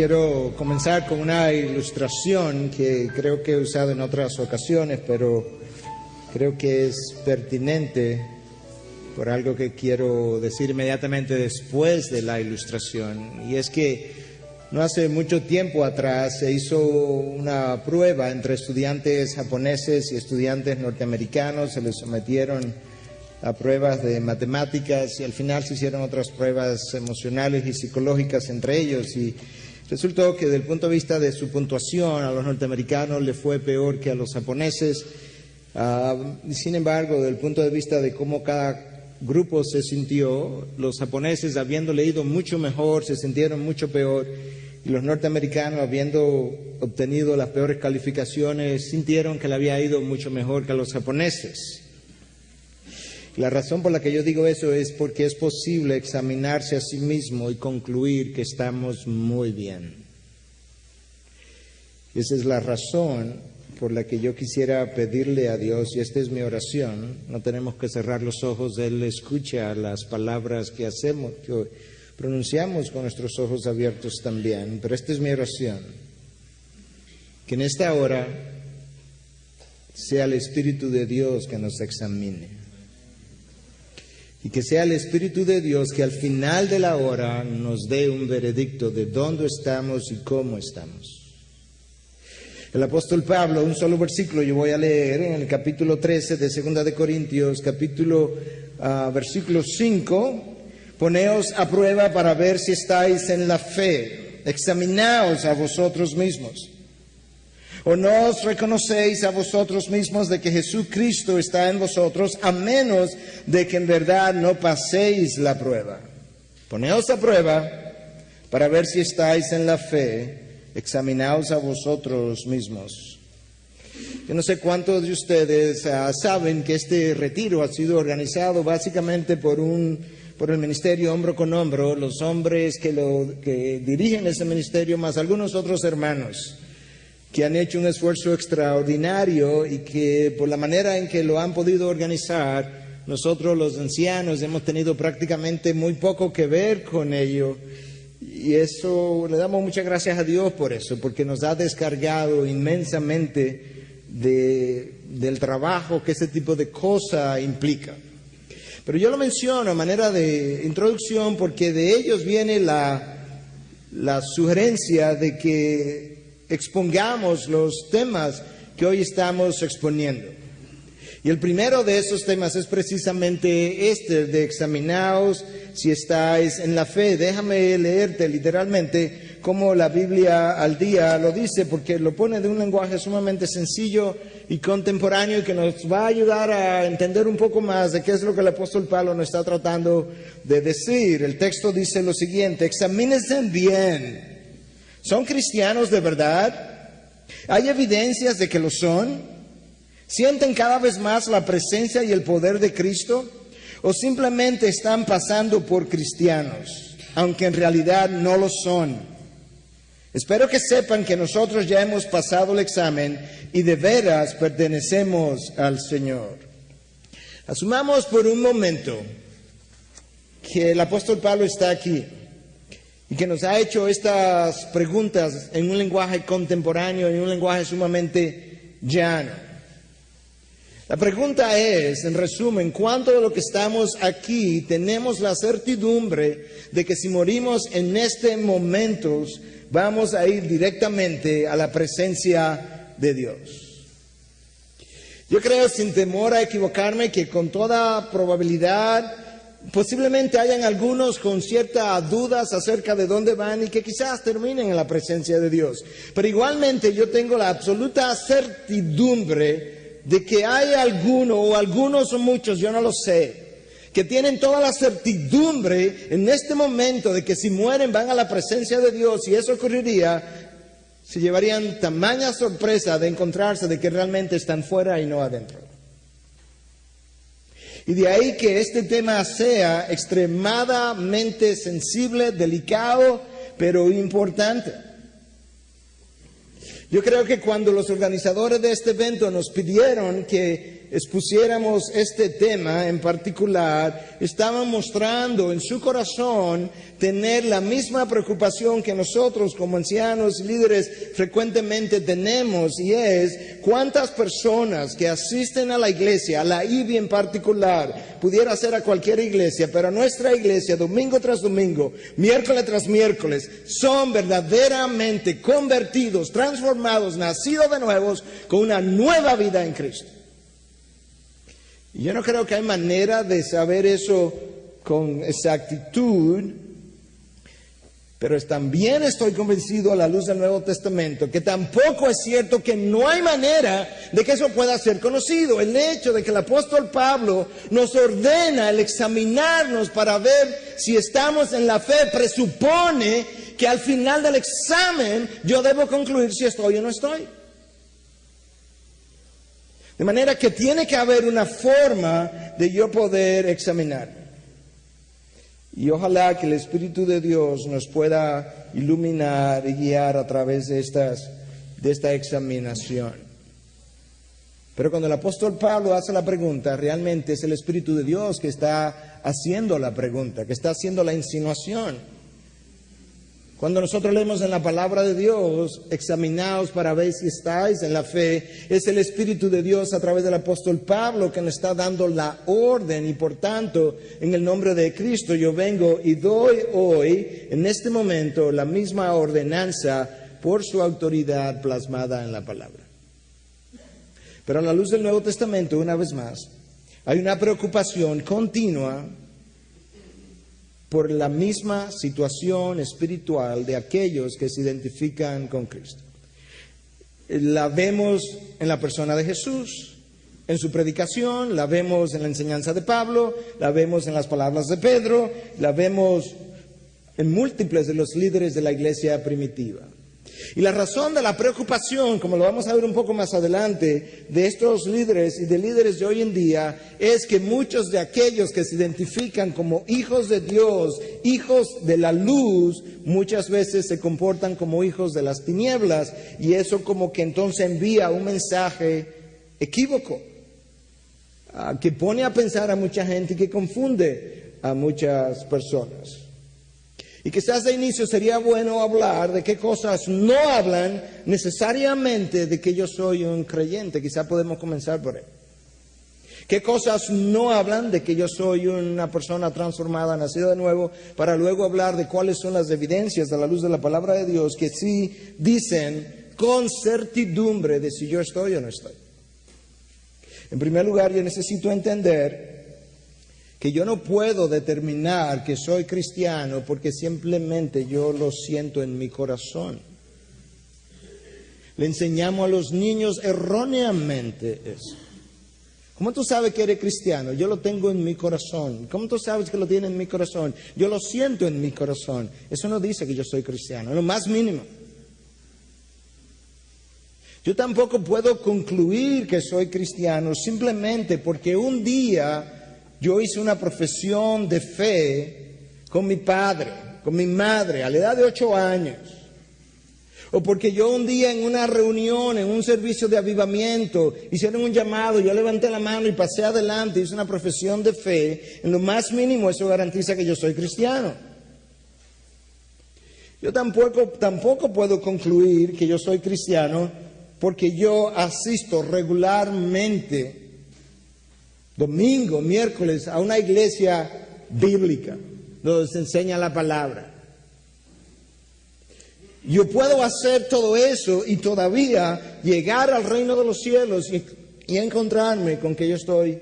Quiero comenzar con una ilustración que creo que he usado en otras ocasiones, pero creo que es pertinente por algo que quiero decir inmediatamente después de la ilustración. Y es que no hace mucho tiempo atrás se hizo una prueba entre estudiantes japoneses y estudiantes norteamericanos. Se les sometieron a pruebas de matemáticas y al final se hicieron otras pruebas emocionales y psicológicas entre ellos, y resultó que desde el punto de vista de su puntuación a los norteamericanos le fue peor que a los japoneses. Sin embargo, desde el punto de vista de cómo cada grupo se sintió, los japoneses, habiendo leído mucho mejor, se sintieron mucho peor, y los norteamericanos, habiendo obtenido las peores calificaciones, sintieron que le había ido mucho mejor que a los japoneses. La razón por la que yo digo eso es porque es posible examinarse a sí mismo y concluir que estamos muy bien. Esa es la razón por la que yo quisiera pedirle a Dios, y esta es mi oración. No tenemos que cerrar los ojos, Él escucha las palabras que hacemos, que pronunciamos con nuestros ojos abiertos también, pero esta es mi oración, que en esta hora sea el Espíritu de Dios que nos examine. Y que sea el Espíritu de Dios que al final de la hora nos dé un veredicto de dónde estamos y cómo estamos. El apóstol Pablo, un solo versículo yo voy a leer en el capítulo 13 de 2 de Corintios, versículo 5. Poneos a prueba para ver si estáis en la fe. Examinaos a vosotros mismos. ¿O no os reconocéis a vosotros mismos de que Jesucristo está en vosotros, a menos de que en verdad no paséis la prueba? Poneos a prueba para ver si estáis en la fe. Examinaos a vosotros mismos. Yo no sé cuántos de ustedes saben que este retiro ha sido organizado básicamente por el ministerio Hombro con Hombro, los hombres que dirigen ese ministerio, más algunos otros hermanos que han hecho un esfuerzo extraordinario, y que por la manera en que lo han podido organizar, nosotros los ancianos hemos tenido prácticamente muy poco que ver con ello, y eso le damos muchas gracias a Dios por eso, porque nos ha descargado inmensamente del trabajo que ese tipo de cosa implica. Pero yo lo menciono a manera de introducción porque de ellos viene la sugerencia de que expongamos los temas que hoy estamos exponiendo. Y el primero de esos temas es precisamente este, de examinaos si estáis en la fe. Déjame leerte literalmente como la Biblia al día lo dice, porque lo pone de un lenguaje sumamente sencillo y contemporáneo, y que nos va a ayudar a entender un poco más de qué es lo que el apóstol Pablo nos está tratando de decir. El texto dice lo siguiente: examínense bien. ¿Son cristianos de verdad? ¿Hay evidencias de que lo son? ¿Sienten cada vez más la presencia y el poder de Cristo? ¿O simplemente están pasando por cristianos, aunque en realidad no lo son? Espero que sepan que nosotros ya hemos pasado el examen y de veras pertenecemos al Señor. Asumamos por un momento que el apóstol Pablo está aquí y que nos ha hecho estas preguntas en un lenguaje contemporáneo, en un lenguaje sumamente llano. La pregunta es, en resumen, ¿cuánto de lo que estamos aquí tenemos la certidumbre de que si morimos en este momento vamos a ir directamente a la presencia de Dios? Yo creo, sin temor a equivocarme, que con toda probabilidad posiblemente hayan algunos con ciertas dudas acerca de dónde van y que quizás terminen en la presencia de Dios. Pero igualmente yo tengo la absoluta certidumbre de que hay alguno, o algunos o muchos, yo no lo sé, que tienen toda la certidumbre en este momento de que si mueren van a la presencia de Dios, y eso ocurriría, se llevarían tamaña sorpresa de encontrarse de que realmente están fuera y no adentro. Y de ahí que este tema sea extremadamente sensible, delicado, pero importante. Yo creo que cuando los organizadores de este evento nos pidieron que expusiéramos este tema en particular, estaban mostrando en su corazón tener la misma preocupación que nosotros como ancianos y líderes frecuentemente tenemos, y es cuántas personas que asisten a la iglesia, a la IBI en particular, pudiera ser a cualquier iglesia, pero a nuestra iglesia domingo tras domingo, miércoles tras miércoles, son verdaderamente convertidos, transformados, nacidos de nuevos, con una nueva vida en Cristo. Y yo no creo que hay manera de saber eso con exactitud, pero también estoy convencido a la luz del Nuevo Testamento que tampoco es cierto que no hay manera de que eso pueda ser conocido. El hecho de que el apóstol Pablo nos ordena el examinarnos para ver si estamos en la fe presupone que al final del examen yo debo concluir si estoy o no estoy. De manera que tiene que haber una forma de yo poder examinar. Y ojalá que el Espíritu de Dios nos pueda iluminar y guiar a través de esta examinación. Pero cuando el apóstol Pablo hace la pregunta, realmente es el Espíritu de Dios que está haciendo la pregunta, que está haciendo la insinuación. Cuando nosotros leemos en la palabra de Dios, examinaos para ver si estáis en la fe, es el Espíritu de Dios a través del apóstol Pablo que nos está dando la orden, y por tanto, en el nombre de Cristo yo vengo y doy hoy, en este momento, la misma ordenanza por su autoridad plasmada en la palabra. Pero a la luz del Nuevo Testamento, una vez más, hay una preocupación continua por la misma situación espiritual de aquellos que se identifican con Cristo. La vemos en la persona de Jesús, en su predicación, la vemos en la enseñanza de Pablo, la vemos en las palabras de Pedro, la vemos en múltiples de los líderes de la iglesia primitiva. Y la razón de la preocupación, como lo vamos a ver un poco más adelante, de estos líderes y de líderes de hoy en día, es que muchos de aquellos que se identifican como hijos de Dios, hijos de la luz, muchas veces se comportan como hijos de las tinieblas, y eso como que entonces envía un mensaje equívoco, que pone a pensar a mucha gente y que confunde a muchas personas. Y quizás de inicio sería bueno hablar de qué cosas no hablan necesariamente de que yo soy un creyente. Quizás podemos comenzar por ahí. ¿Qué cosas no hablan de que yo soy una persona transformada, nacida de nuevo? Para luego hablar de cuáles son las evidencias a la luz de la palabra de Dios que sí dicen con certidumbre de si yo estoy o no estoy. En primer lugar, yo necesito entender que yo no puedo determinar que soy cristiano porque simplemente yo lo siento en mi corazón. Le enseñamos a los niños erróneamente eso. ¿Cómo tú sabes que eres cristiano? Yo lo tengo en mi corazón. ¿Cómo tú sabes que lo tienes en mi corazón? Yo lo siento en mi corazón. Eso no dice que yo soy cristiano, en lo más mínimo. Yo tampoco puedo concluir que soy cristiano simplemente porque un día yo hice una profesión de fe con mi padre, con mi madre, a la edad de 8 años. O porque yo un día en una reunión, en un servicio de avivamiento, hicieron un llamado, yo levanté la mano y pasé adelante, hice una profesión de fe. En lo más mínimo eso garantiza que yo soy cristiano. Yo tampoco puedo concluir que yo soy cristiano porque yo asisto regularmente domingo, miércoles, a una iglesia bíblica, donde se enseña la palabra. Yo puedo hacer todo eso y todavía llegar al reino de los cielos y encontrarme con que yo estoy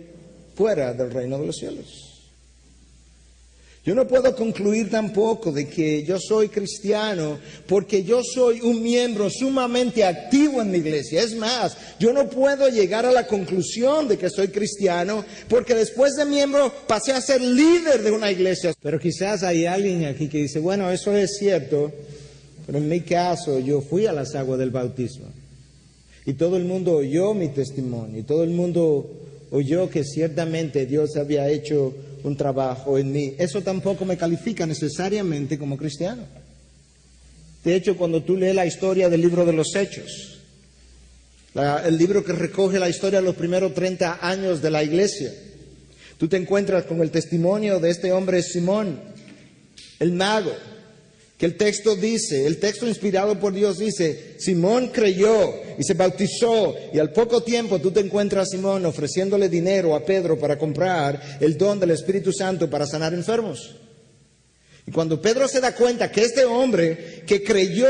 fuera del reino de los cielos. Yo no puedo concluir tampoco de que yo soy cristiano porque yo soy un miembro sumamente activo en mi iglesia. Es más, yo no puedo llegar a la conclusión de que soy cristiano porque después de miembro pasé a ser líder de una iglesia. Pero quizás hay alguien aquí que dice, bueno, eso es cierto, pero en mi caso yo fui a las aguas del bautismo. Y todo el mundo oyó mi testimonio, y todo el mundo oyó que ciertamente Dios había hecho un trabajo en mí. Eso tampoco me califica necesariamente como cristiano. De hecho, cuando tú lees la historia del libro de los Hechos, el libro que recoge la historia de los primeros 30 años de la iglesia. Tú te encuentras con el testimonio de este hombre Simón, el mago, que el texto dice, el texto inspirado por Dios dice, Simón creyó y se bautizó, y al poco tiempo tú te encuentras a Simón ofreciéndole dinero a Pedro para comprar el don del Espíritu Santo para sanar enfermos. Y cuando Pedro se da cuenta que este hombre que creyó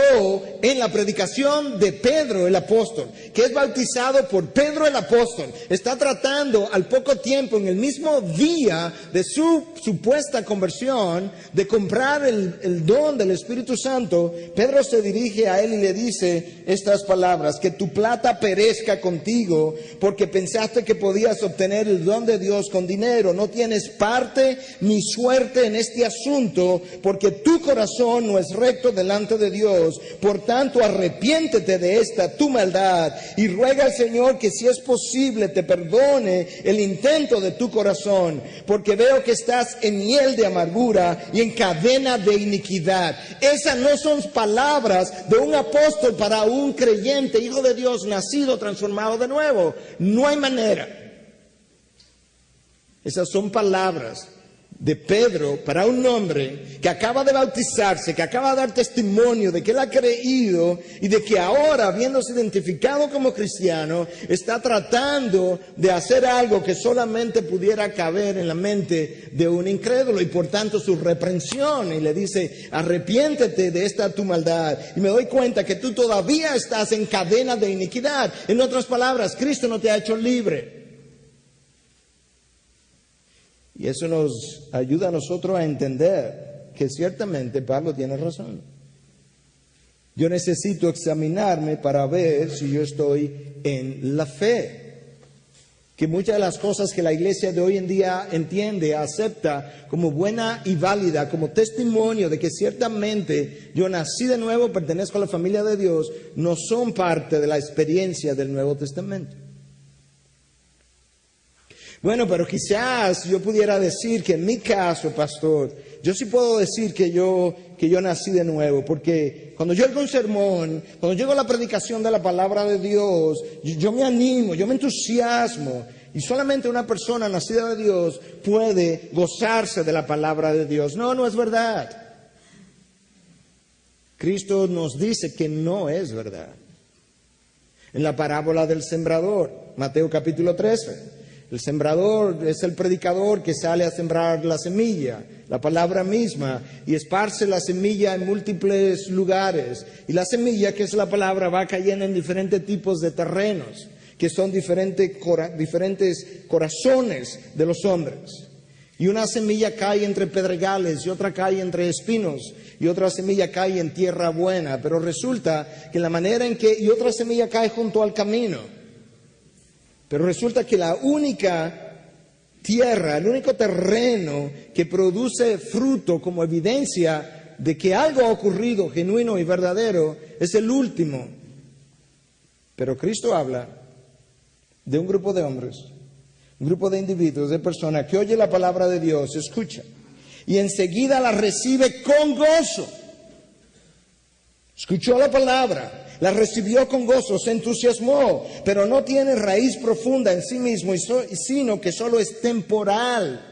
en la predicación de Pedro el apóstol, que es bautizado por Pedro el apóstol, está tratando al poco tiempo, en el mismo día de su supuesta conversión, de comprar el don del Espíritu Santo, Pedro se dirige a él y le dice estas palabras: que tu plata perezca contigo, porque pensaste que podías obtener el don de Dios con dinero. No tienes parte ni suerte en este asunto, porque tu corazón no es recto delante de Dios. Por tanto, arrepiéntete de esta tu maldad y ruega al Señor que, si es posible, te perdone el intento de tu corazón, porque veo que estás en hiel de amargura y en cadena de iniquidad. Esas no son palabras de un apóstol para un creyente, hijo de Dios, nacido, transformado de nuevo. No hay manera. Esas son palabras de Pedro para un hombre que acaba de bautizarse, que acaba de dar testimonio de que él ha creído y de que ahora, habiéndose identificado como cristiano, está tratando de hacer algo que solamente pudiera caber en la mente de un incrédulo, y por tanto su reprensión, y le dice: arrepiéntete de esta tu maldad. Y me doy cuenta que tú todavía estás en cadena de iniquidad. En otras palabras, Cristo no te ha hecho libre. Y eso nos ayuda a nosotros a entender que ciertamente Pablo tiene razón. Yo necesito examinarme para ver si yo estoy en la fe. Que muchas de las cosas que la iglesia de hoy en día entiende, acepta como buena y válida, como testimonio de que ciertamente yo nací de nuevo, pertenezco a la familia de Dios, no son parte de la experiencia del Nuevo Testamento. Bueno, pero quizás yo pudiera decir que en mi caso, pastor, yo sí puedo decir que yo nací de nuevo, porque cuando yo oigo un sermón, cuando llego a la predicación de la palabra de Dios, yo me animo, yo me entusiasmo, y solamente una persona nacida de Dios puede gozarse de la palabra de Dios. No, no es verdad. Cristo nos dice que no es verdad. En la parábola del sembrador, Mateo capítulo 13. El sembrador es el predicador que sale a sembrar la semilla, la palabra misma, y esparce la semilla en múltiples lugares. Y la semilla, que es la palabra, va cayendo en diferentes tipos de terrenos, que son diferentes corazones de los hombres. Y una semilla cae entre pedregales, y otra cae entre espinos, y otra semilla cae en tierra buena. Pero resulta que la manera en que, y otra semilla cae junto al camino. Pero resulta que la única tierra, el único terreno que produce fruto como evidencia de que algo ha ocurrido genuino y verdadero es el último. Pero Cristo habla de un grupo de hombres, un grupo de individuos, de personas que oye la palabra de Dios, escucha, y enseguida la recibe con gozo. Escuchó la palabra, la recibió con gozo, se entusiasmó, pero no tiene raíz profunda en sí mismo, sino que solo es temporal.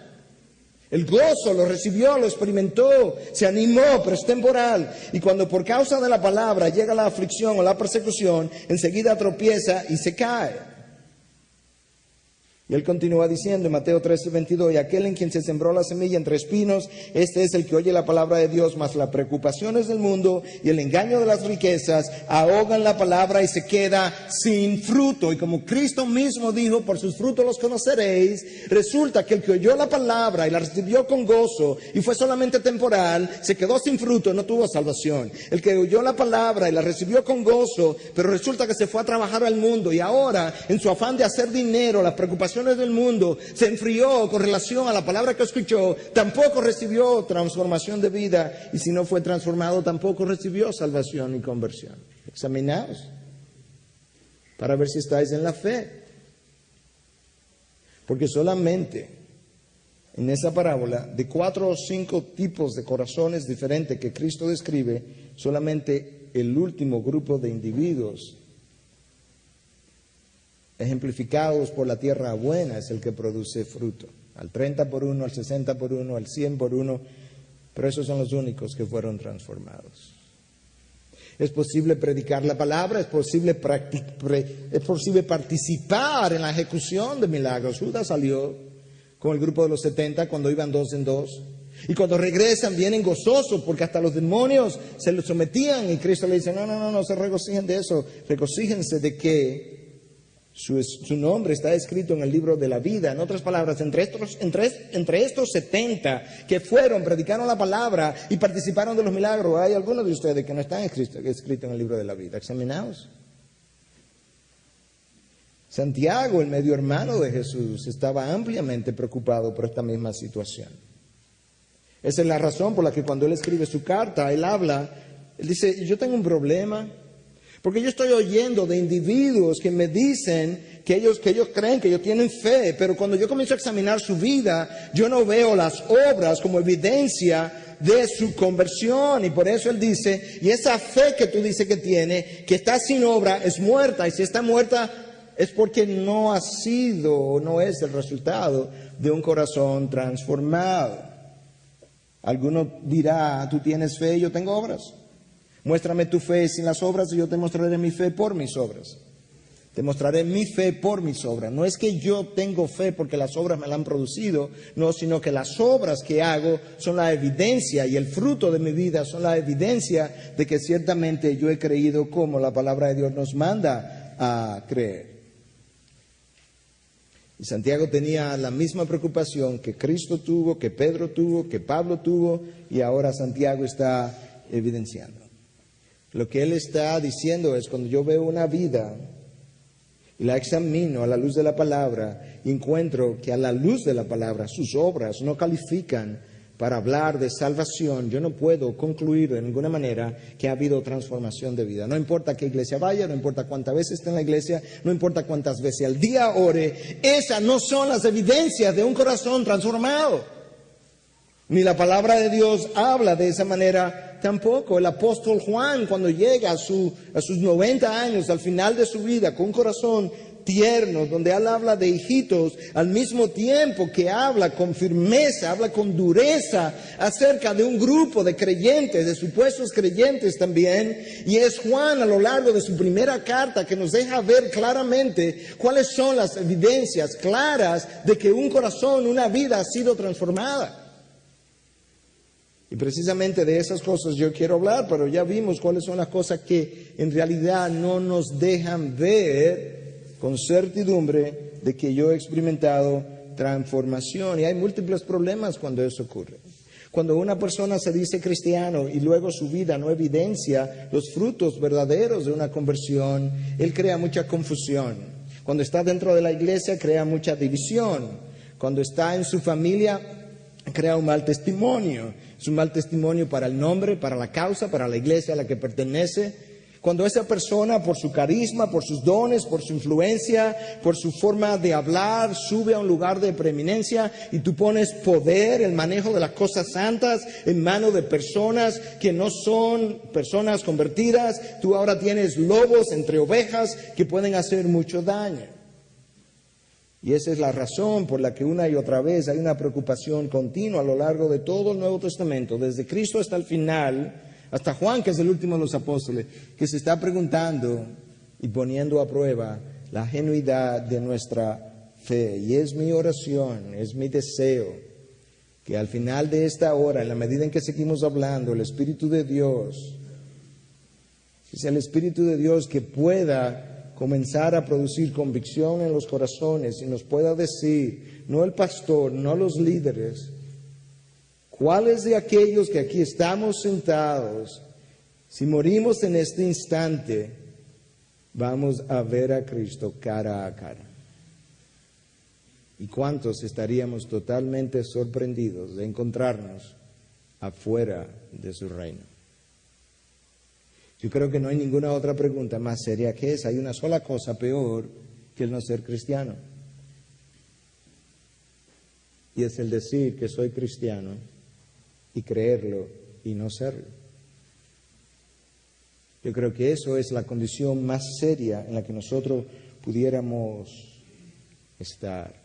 El gozo lo recibió, lo experimentó, se animó, pero es temporal. Y cuando por causa de la palabra llega la aflicción o la persecución, enseguida tropieza y se cae. Y él continúa diciendo en Mateo 13:22, y aquel en quien se sembró la semilla entre espinos, este es el que oye la palabra de Dios, mas las preocupaciones del mundo y el engaño de las riquezas ahogan la palabra y se queda sin fruto. Y como Cristo mismo dijo, por sus frutos los conoceréis, resulta que el que oyó la palabra y la recibió con gozo y fue solamente temporal, se quedó sin fruto, no tuvo salvación. El que oyó la palabra y la recibió con gozo, pero resulta que se fue a trabajar al mundo, y ahora en su afán de hacer dinero, las preocupaciones del mundo, se enfrió con relación a la palabra que escuchó, tampoco recibió transformación de vida, y si no fue transformado tampoco recibió salvación y conversión. Examinaos para ver si estáis en la fe, porque solamente en esa parábola de 4 o 5 tipos de corazones diferentes que Cristo describe, solamente el último grupo de individuos ejemplificados por la tierra buena, es el que produce fruto. Al 30 por 1, al 60 por 1, al 100 por 1, pero esos son los únicos que fueron transformados. Es posible predicar la palabra, es posible participar en la ejecución de milagros. Judas salió con el grupo de los 70 cuando iban 2 en 2. Y cuando regresan vienen gozosos porque hasta los demonios se los sometían y Cristo le dice, no se regocijen de eso, regocíjense de que su nombre está escrito en el libro de la vida. En otras palabras, entre estos 70 que fueron, predicaron la palabra y participaron de los milagros, hay algunos de ustedes que no están escritos en el libro de la vida. Examinaos. Santiago, el medio hermano de Jesús, estaba ampliamente preocupado por esta misma situación. Esa es la razón por la que cuando él escribe su carta, él dice, yo tengo un problema, porque yo estoy oyendo de individuos que me dicen que ellos creen que ellos tienen fe, pero cuando yo comienzo a examinar su vida, yo no veo las obras como evidencia de su conversión. Y por eso él dice, y esa fe que tú dices que tiene, que está sin obra, es muerta, y si está muerta es porque no ha sido o no es el resultado de un corazón transformado. Alguno dirá, tú tienes fe y yo tengo obras. Muéstrame tu fe sin las obras y yo te mostraré mi fe por mis obras. Te mostraré mi fe por mis obras. No es que yo tengo fe porque las obras me la han producido, no, sino que las obras que hago son la evidencia y el fruto de mi vida son la evidencia de que ciertamente yo he creído como la palabra de Dios nos manda a creer. Y Santiago tenía la misma preocupación que Cristo tuvo, que Pedro tuvo, que Pablo tuvo, y ahora Santiago está evidenciando. Lo que él está diciendo es, cuando yo veo una vida y la examino a la luz de la palabra, encuentro que a la luz de la palabra sus obras no califican para hablar de salvación, yo no puedo concluir de ninguna manera que ha habido transformación de vida. No importa qué iglesia vaya, no importa cuántas veces esté en la iglesia, no importa cuántas veces al día ore, esas no son las evidencias de un corazón transformado. Ni la palabra de Dios habla de esa manera tampoco. El apóstol Juan, cuando llega a sus 90 años, al final de su vida, con un corazón tierno, donde él habla de hijitos, al mismo tiempo que habla con firmeza, habla con dureza acerca de un grupo de creyentes, de supuestos creyentes también, y es Juan a lo largo de su primera carta que nos deja ver claramente cuáles son las evidencias claras de que un corazón, una vida ha sido transformada. Y precisamente de esas cosas yo quiero hablar, pero ya vimos cuáles son las cosas que en realidad no nos dejan ver con certidumbre de que yo he experimentado transformación. Y hay múltiples problemas cuando eso ocurre. Cuando una persona se dice cristiano y luego su vida no evidencia los frutos verdaderos de una conversión, él crea mucha confusión. Cuando está dentro de la iglesia crea mucha división. Cuando está en su familia crea un mal testimonio. Es un mal testimonio para el nombre, para la causa, para la iglesia a la que pertenece. Cuando esa persona, por su carisma, por sus dones, por su influencia, por su forma de hablar, sube a un lugar de preeminencia y tú pones poder, el manejo de las cosas santas en manos de personas que no son personas convertidas, tú ahora tienes lobos entre ovejas que pueden hacer mucho daño. Y esa es la razón por la que una y otra vez hay una preocupación continua a lo largo de todo el Nuevo Testamento, desde Cristo hasta el final, hasta Juan, que es el último de los apóstoles, que se está preguntando y poniendo a prueba la genuidad de nuestra fe. Y es mi oración, es mi deseo, que al final de esta hora, en la medida en que seguimos hablando, el Espíritu de Dios, es el Espíritu de Dios que pueda comenzar a producir convicción en los corazones y nos pueda decir, no el pastor, no los líderes, cuáles de aquellos que aquí estamos sentados, si morimos en este instante, vamos a ver a Cristo cara a cara. ¿Y cuántos estaríamos totalmente sorprendidos de encontrarnos afuera de su reino? Yo creo que no hay ninguna otra pregunta más seria que esa. Hay una sola cosa peor que el no ser cristiano. Y es el decir que soy cristiano y creerlo y no serlo. Yo creo que eso es la condición más seria en la que nosotros pudiéramos estar.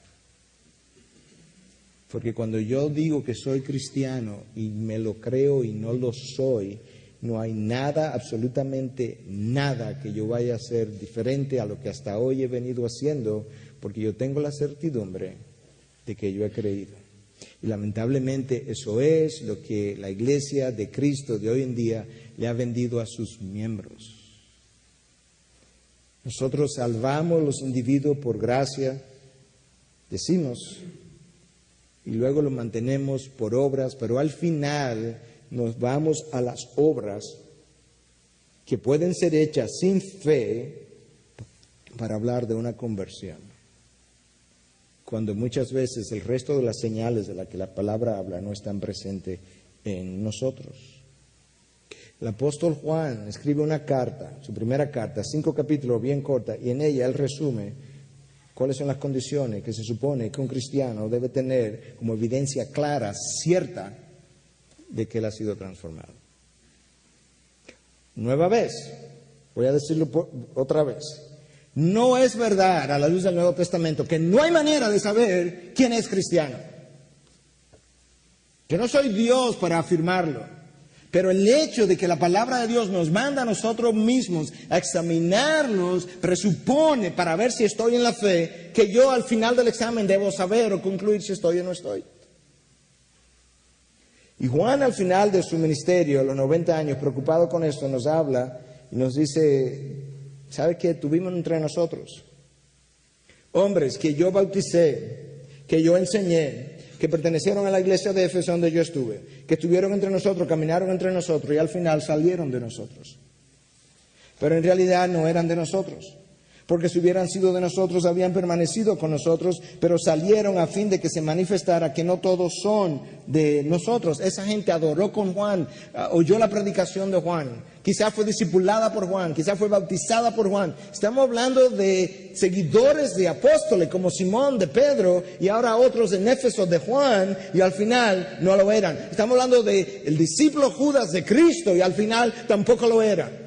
Porque cuando yo digo que soy cristiano y me lo creo y no lo soy, no hay nada, absolutamente nada que yo vaya a hacer diferente a lo que hasta hoy he venido haciendo, porque yo tengo la certidumbre de que yo he creído. Y lamentablemente eso es lo que la iglesia de Cristo de hoy en día le ha vendido a sus miembros. Nosotros salvamos los individuos por gracia, decimos, y luego lo mantenemos por obras, pero al final nos vamos a las obras que pueden ser hechas sin fe para hablar de una conversión, cuando muchas veces el resto de las señales de las que la palabra habla no están presentes en nosotros. El apóstol Juan escribe una carta, su primera carta, 5 capítulos, bien corta, y en ella él resume cuáles son las condiciones que se supone que un cristiano debe tener como evidencia clara, cierta, de que él ha sido transformado. Nueva vez, voy a decirlo otra vez, no es verdad a la luz del Nuevo Testamento que no hay manera de saber quién es cristiano. Yo no soy Dios para afirmarlo, pero el hecho de que la palabra de Dios nos manda a nosotros mismos a examinarnos presupone, para ver si estoy en la fe, que yo al final del examen debo saber o concluir si estoy o no estoy. Y Juan al final de su ministerio, a los 90 años, preocupado con esto, nos habla y nos dice, ¿sabe qué? Tuvimos entre nosotros hombres que yo bauticé, que yo enseñé, que pertenecieron a la iglesia de Éfeso donde yo estuve, que estuvieron entre nosotros, caminaron entre nosotros y al final salieron de nosotros. Pero en realidad no eran de nosotros, porque si hubieran sido de nosotros habían permanecido con nosotros, pero salieron a fin de que se manifestara que no todos son de nosotros. Esa gente adoró con Juan, oyó la predicación de Juan, quizás fue discipulada por Juan, quizás fue bautizada por Juan. Estamos hablando de seguidores de apóstoles como Simón, de Pedro, y ahora otros en Éfeso de Juan, y al final no lo eran. Estamos hablando del discípulo Judas de Cristo, y al final tampoco lo era.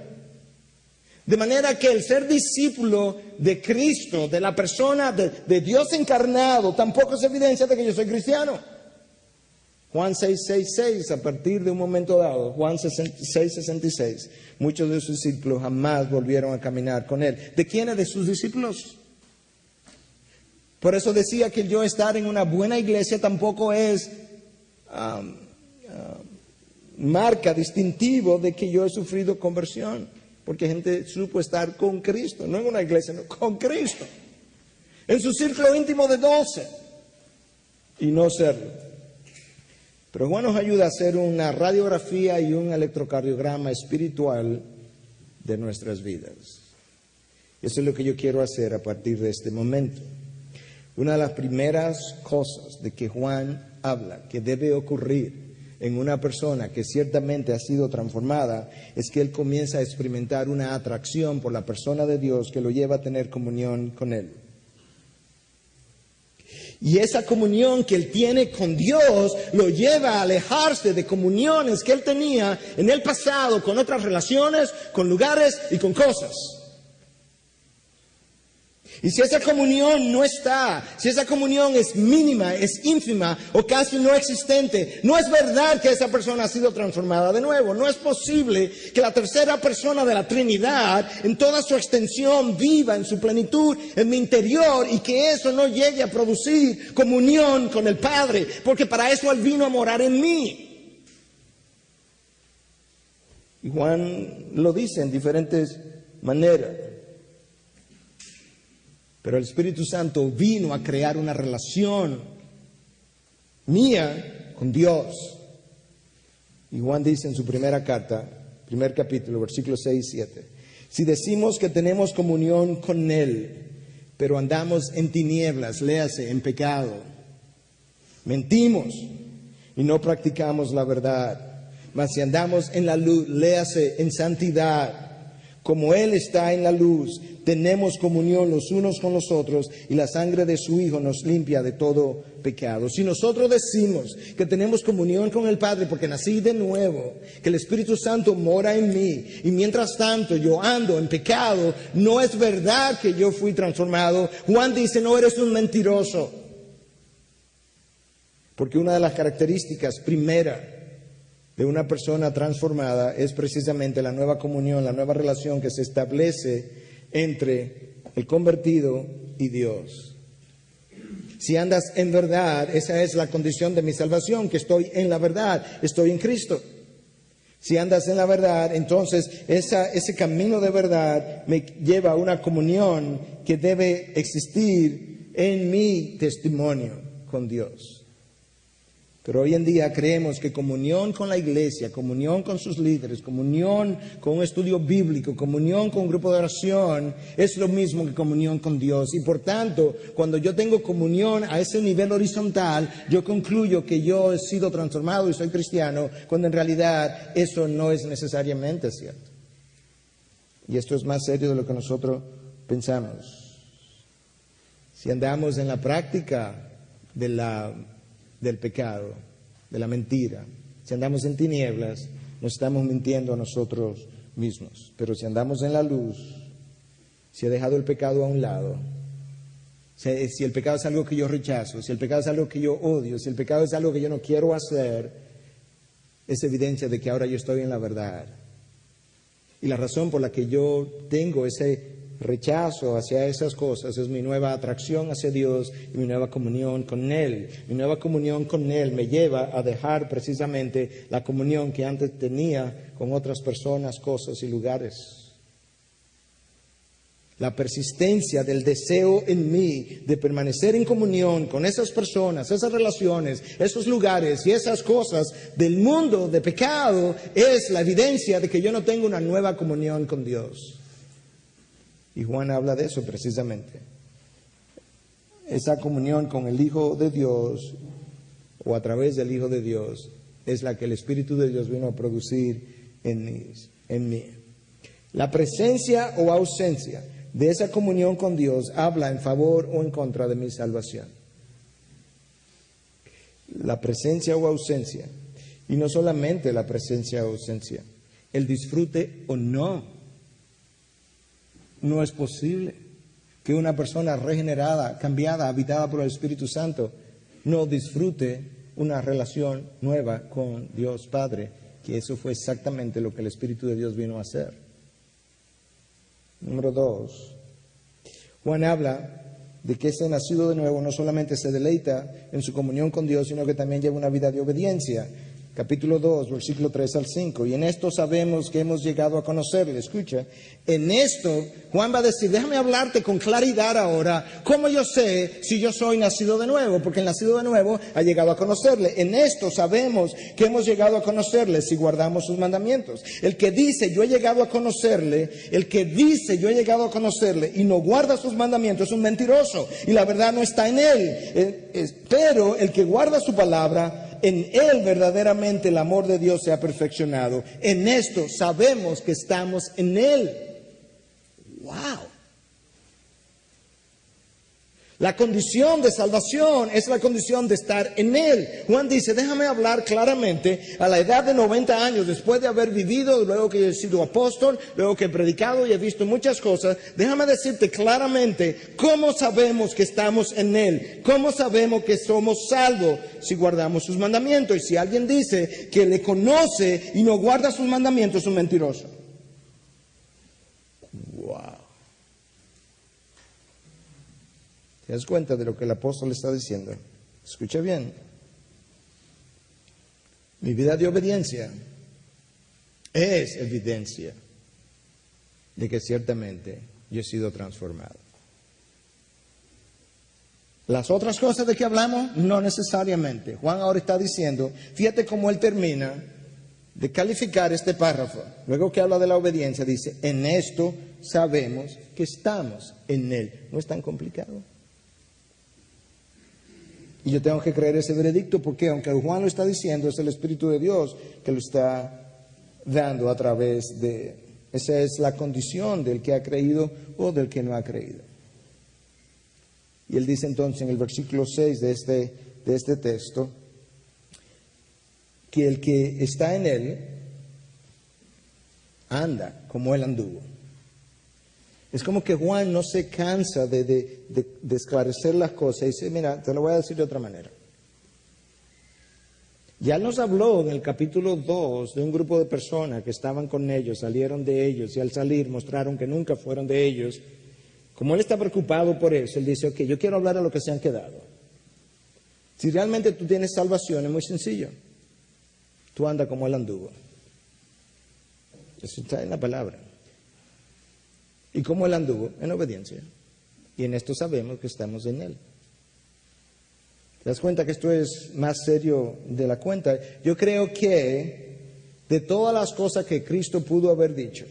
De manera que el ser discípulo de Cristo, de la persona de Dios encarnado, tampoco es evidencia de que yo soy cristiano. Juan 6:66, a partir de un momento dado, Juan 6:66, muchos de sus discípulos jamás volvieron a caminar con él. ¿De quiénes? De sus discípulos. Por eso decía que yo estar en una buena iglesia tampoco es marca distintivo de que yo he sufrido conversión. Porque gente supo estar con Cristo, no en una iglesia, no, con Cristo. En su círculo íntimo de 12 y no serlo. Pero Juan nos ayuda a hacer una radiografía y un electrocardiograma espiritual de nuestras vidas. Eso es lo que yo quiero hacer a partir de este momento. Una de las primeras cosas de que Juan habla que debe ocurrir en una persona que ciertamente ha sido transformada es que él comienza a experimentar una atracción por la persona de Dios que lo lleva a tener comunión con él. Y esa comunión que él tiene con Dios lo lleva a alejarse de comuniones que él tenía en el pasado con otras relaciones, con lugares y con cosas. Y si esa comunión no está, si esa comunión es mínima, es ínfima o casi no existente, no es verdad que esa persona ha sido transformada de nuevo. No es posible que la tercera persona de la Trinidad en toda su extensión viva en su plenitud en mi interior y que eso no llegue a producir comunión con el Padre, porque para eso Él vino a morar en mí. Y Juan lo dice en diferentes maneras. Pero el Espíritu Santo vino a crear una relación mía con Dios. Y Juan dice en su primera carta, primer capítulo, versículos 6 y 7. Si decimos que tenemos comunión con Él, pero andamos en tinieblas, léase, en pecado, mentimos y no practicamos la verdad. Mas si andamos en la luz, léase, en santidad, Como Él está en la luz, tenemos comunión los unos con los otros y la sangre de su Hijo nos limpia de todo pecado. Si nosotros decimos que tenemos comunión con el Padre porque nací de nuevo, que el Espíritu Santo mora en mí y mientras tanto yo ando en pecado, no es verdad que yo fui transformado. Juan dice, no, eres un mentiroso. Porque una de las características primeras de una persona transformada es precisamente la nueva comunión, la nueva relación que se establece entre el convertido y Dios. Si andas en verdad, esa es la condición de mi salvación, que estoy en la verdad, estoy en Cristo. Si andas en la verdad, entonces ese camino de verdad me lleva a una comunión que debe existir en mi testimonio con Dios. Pero hoy en día creemos que comunión con la iglesia, comunión con sus líderes, comunión con un estudio bíblico, comunión con un grupo de oración, es lo mismo que comunión con Dios. Y por tanto, cuando yo tengo comunión a ese nivel horizontal, yo concluyo que yo he sido transformado y soy cristiano, cuando en realidad eso no es necesariamente cierto. Y esto es más serio de lo que nosotros pensamos. Si andamos en la práctica del pecado, de la mentira, si andamos en tinieblas, nos estamos mintiendo a nosotros mismos. Pero si andamos en la luz, si he dejado el pecado a un lado, si el pecado es algo que yo rechazo, si el pecado es algo que yo odio, si el pecado es algo que yo no quiero hacer, es evidencia de que ahora yo estoy en la verdad. Y la razón por la que yo tengo ese rechazo hacia esas cosas es mi nueva atracción hacia Dios y mi nueva comunión con Él. Mi nueva comunión con Él me lleva a dejar precisamente la comunión que antes tenía con otras personas, cosas y lugares. La persistencia del deseo en mí de permanecer en comunión con esas personas, esas relaciones, esos lugares y esas cosas del mundo de pecado es la evidencia de que yo no tengo una nueva comunión con Dios. Y Juan habla de eso precisamente. Esa comunión con el Hijo de Dios o a través del Hijo de Dios es la que el Espíritu de Dios vino a producir en mí. La presencia o ausencia de esa comunión con Dios habla en favor o en contra de mi salvación. La presencia o ausencia. Y no solamente la presencia o ausencia, el disfrute o no. No es posible que una persona regenerada, cambiada, habitada por el Espíritu Santo, no disfrute una relación nueva con Dios Padre, que eso fue exactamente lo que el Espíritu de Dios vino a hacer. Número 2. Juan habla de que ese nacido de nuevo no solamente se deleita en su comunión con Dios, sino que también lleva una vida de obediencia. Capítulo 2, versículo 3 al 5. Y en esto sabemos que hemos llegado a conocerle. Escucha, en esto Juan va a decir, déjame hablarte con claridad ahora, ¿cómo yo sé si yo soy nacido de nuevo? Porque el nacido de nuevo ha llegado a conocerle. En esto sabemos que hemos llegado a conocerle si guardamos sus mandamientos. El que dice, yo he llegado a conocerle, y no guarda sus mandamientos es un mentiroso. Y la verdad no está en él. Pero el que guarda su palabra, en él verdaderamente el amor de Dios se ha perfeccionado. En esto sabemos que estamos en él. ¡Wow! La condición de salvación es la condición de estar en Él. Juan dice, déjame hablar claramente, a la edad de 90 años, después de haber vivido, luego que he sido apóstol, luego que he predicado y he visto muchas cosas, déjame decirte claramente cómo sabemos que estamos en Él, cómo sabemos que somos salvos si guardamos sus mandamientos. Y si alguien dice que le conoce y no guarda sus mandamientos, es un mentiroso. ¡Wow! ¿Te das cuenta de lo que el apóstol está diciendo? Escucha bien. Mi vida de obediencia es evidencia de que ciertamente yo he sido transformado. Las otras cosas de que hablamos, no necesariamente. Juan ahora está diciendo, fíjate cómo él termina de calificar este párrafo. Luego que habla de la obediencia, dice, en esto sabemos que estamos en Él. No es tan complicado. Y yo tengo que creer ese veredicto porque aunque Juan lo está diciendo, es el Espíritu de Dios que lo está dando a través de Esa es la condición del que ha creído o del que no ha creído. Y él dice entonces en el versículo 6 de este texto, que el que está en él anda como él anduvo. Es como que Juan no se cansa de esclarecer las cosas y dice, mira, te lo voy a decir de otra manera. Ya nos habló en el capítulo 2 de un grupo de personas que estaban con ellos, salieron de ellos y al salir mostraron que nunca fueron de ellos. Como él está preocupado por eso, él dice, ok, yo quiero hablar a los que se han quedado. Si realmente tú tienes salvación, es muy sencillo. Tú andas como él anduvo. Eso está en la palabra. ¿Y cómo él anduvo? En obediencia. Y en esto sabemos que estamos en él. ¿Te das cuenta que esto es más serio de la cuenta? Yo creo que de todas las cosas que Cristo pudo haber dicho,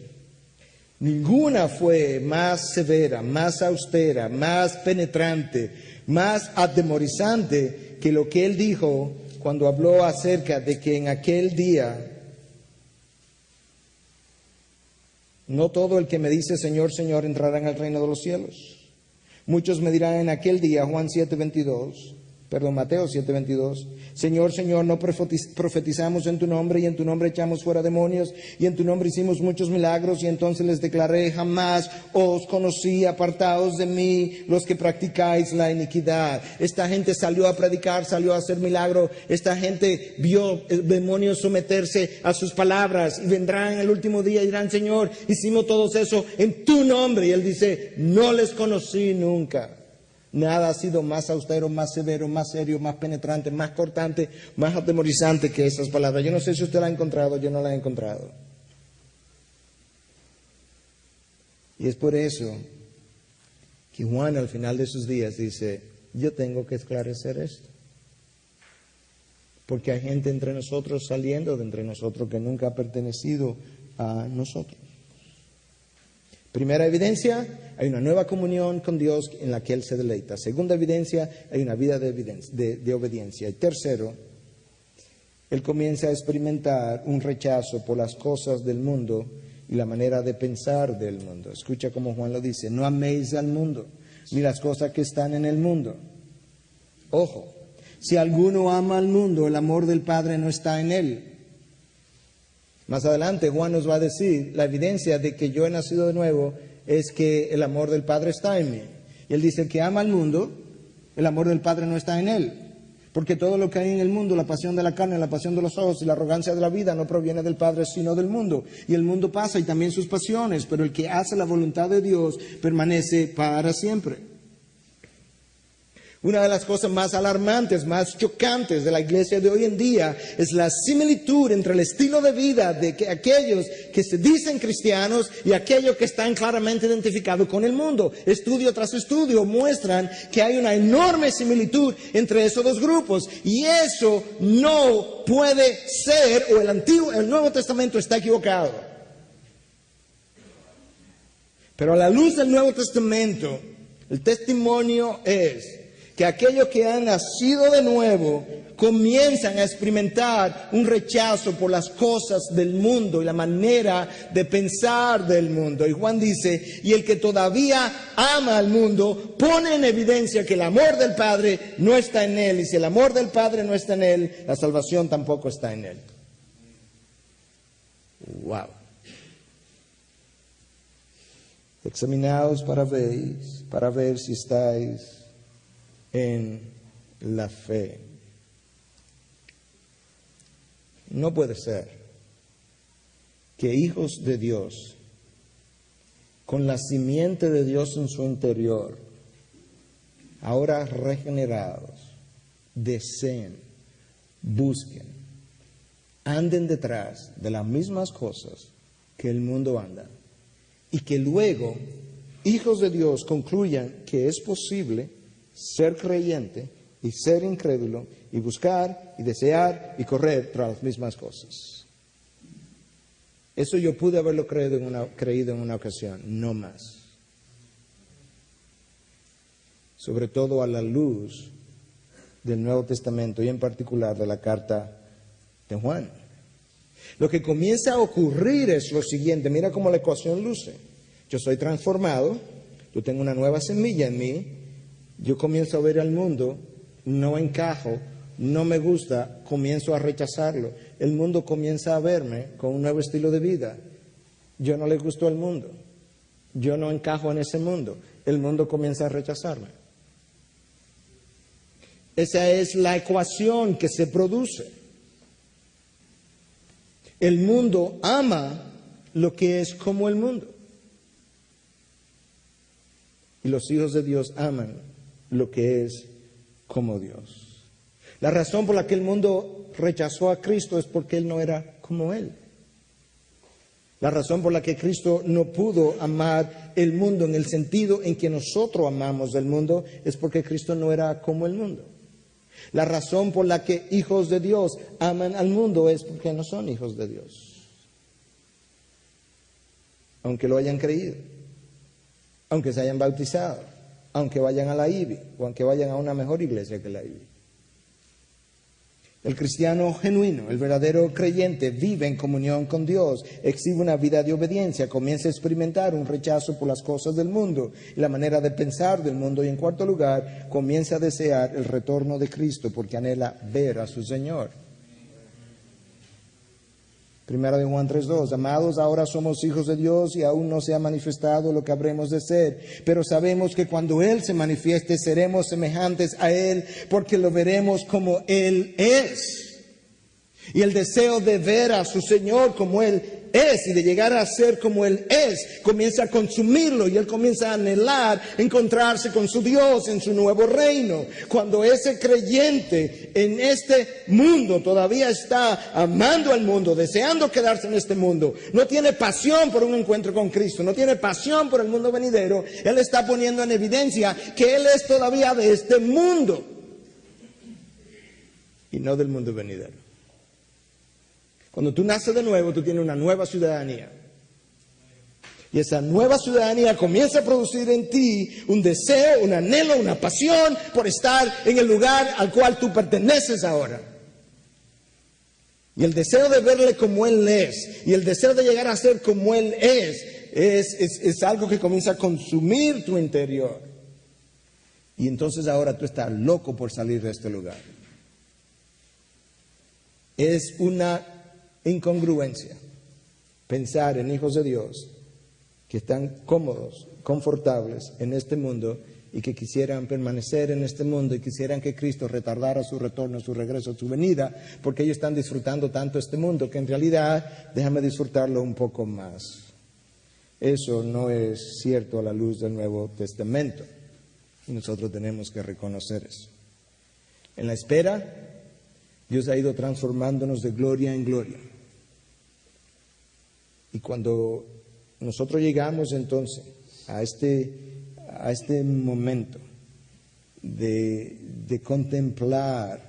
ninguna fue más severa, más austera, más penetrante, más atemorizante que lo que él dijo cuando habló acerca de que en aquel día no todo el que me dice Señor, Señor entrará en el reino de los cielos. Muchos me dirán en aquel día, Mateo 7:22, Señor, Señor, no profetizamos en tu nombre y en tu nombre echamos fuera demonios y en tu nombre hicimos muchos milagros, y entonces les declaré, jamás os conocí, apartaos de mí los que practicáis la iniquidad. Esta gente salió a predicar, salió a hacer milagros, esta gente vio demonios someterse a sus palabras y vendrán en el último día y dirán, Señor, hicimos todo eso en tu nombre, y él dice, no les conocí nunca. Nada ha sido más austero, más severo, más serio, más penetrante, más cortante, más atemorizante que esas palabras. Yo no sé si usted la ha encontrado, yo no la he encontrado. Y es por eso que Juan al final de sus días dice, yo tengo que esclarecer esto. Porque hay gente entre nosotros saliendo de entre nosotros que nunca ha pertenecido a nosotros. Primera evidencia, hay una nueva comunión con Dios en la que Él se deleita. Segunda evidencia, hay una vida de obediencia. Y tercero, Él comienza a experimentar un rechazo por las cosas del mundo y la manera de pensar del mundo. Escucha como Juan lo dice, no améis al mundo, ni las cosas que están en el mundo. Ojo, si alguno ama al mundo, el amor del Padre no está en él. Más adelante Juan nos va a decir, la evidencia de que yo he nacido de nuevo es que el amor del Padre está en mí. Y él dice que ama al mundo, el amor del Padre no está en él. Porque todo lo que hay en el mundo, la pasión de la carne, la pasión de los ojos y la arrogancia de la vida no proviene del Padre sino del mundo. Y el mundo pasa y también sus pasiones, pero el que hace la voluntad de Dios permanece para siempre. Una de las cosas más alarmantes, más chocantes de la iglesia de hoy en día es la similitud entre el estilo de vida de aquellos que se dicen cristianos y aquellos que están claramente identificados con el mundo. Estudio tras estudio muestran que hay una enorme similitud entre esos dos grupos, y eso no puede ser, o el Nuevo Testamento está equivocado. Pero a la luz del Nuevo Testamento, el testimonio es que aquellos que han nacido de nuevo comienzan a experimentar un rechazo por las cosas del mundo y la manera de pensar del mundo. Y Juan dice, y el que todavía ama al mundo pone en evidencia que el amor del Padre no está en él. Y si el amor del Padre no está en él, la salvación tampoco está en él. Wow. Examinaos para ver si estáis en la fe. No puede ser que hijos de Dios, con la simiente de Dios en su interior, ahora regenerados, deseen, busquen, anden detrás de las mismas cosas que el mundo anda, y que luego hijos de Dios concluyan que es posible ser creyente y ser incrédulo y buscar y desear y correr tras las mismas cosas. Eso yo pude haberlo creído en una ocasión, no más. Sobre todo a la luz del Nuevo Testamento y en particular de la carta de Juan. Lo que comienza a ocurrir es lo siguiente, mira cómo la ecuación luce. Yo soy transformado, yo tengo una nueva semilla en mí, yo comienzo a ver al mundo, no encajo, no me gusta, comienzo a rechazarlo. El mundo comienza a verme con un nuevo estilo de vida. Yo no le gusto al mundo, yo no encajo en ese mundo, el mundo comienza a rechazarme. Esa es la ecuación que se produce. El mundo ama lo que es como el mundo. Y los hijos de Dios aman lo que es como Dios. La razón por la que el mundo rechazó a Cristo es porque Él no era como Él. La razón por la que Cristo no pudo amar el mundo en el sentido en que nosotros amamos el mundo es porque Cristo no era como el mundo. La razón por la que hijos de Dios aman al mundo es porque no son hijos de Dios. Aunque lo hayan creído, aunque se hayan bautizado, aunque vayan a la IBI o aunque vayan a una mejor iglesia que la IBI. El cristiano genuino, el verdadero creyente, vive en comunión con Dios, exhibe una vida de obediencia, comienza a experimentar un rechazo por las cosas del mundo y la manera de pensar del mundo, y en cuarto lugar, comienza a desear el retorno de Cristo porque anhela ver a su Señor. Primera de Juan 3:2, amados, ahora somos hijos de Dios y aún no se ha manifestado lo que habremos de ser, pero sabemos que cuando Él se manifieste seremos semejantes a Él porque lo veremos como Él es. Y el deseo de ver a su Señor como Él es y de llegar a ser como Él es, comienza a consumirlo y Él comienza a anhelar encontrarse con su Dios en su nuevo reino. Cuando ese creyente en este mundo todavía está amando al mundo, deseando quedarse en este mundo, no tiene pasión por un encuentro con Cristo, no tiene pasión por el mundo venidero, Él está poniendo en evidencia que Él es todavía de este mundo y no del mundo venidero. Cuando tú naces de nuevo, tú tienes una nueva ciudadanía. Y esa nueva ciudadanía comienza a producir en ti un deseo, un anhelo, una pasión por estar en el lugar al cual tú perteneces ahora. Y el deseo de verle como Él es, y el deseo de llegar a ser como Él es algo que comienza a consumir tu interior. Y entonces ahora tú estás loco por salir de este lugar. Es una incongruencia pensar en hijos de Dios que están cómodos, confortables en este mundo y que quisieran permanecer en este mundo y quisieran que Cristo retardara su retorno, su regreso, su venida, porque ellos están disfrutando tanto este mundo que en realidad déjame disfrutarlo un poco más. Eso no es cierto a la luz del Nuevo Testamento y nosotros tenemos que reconocer eso. En la espera, Dios ha ido transformándonos de gloria en gloria. Y cuando nosotros llegamos entonces a este momento de contemplar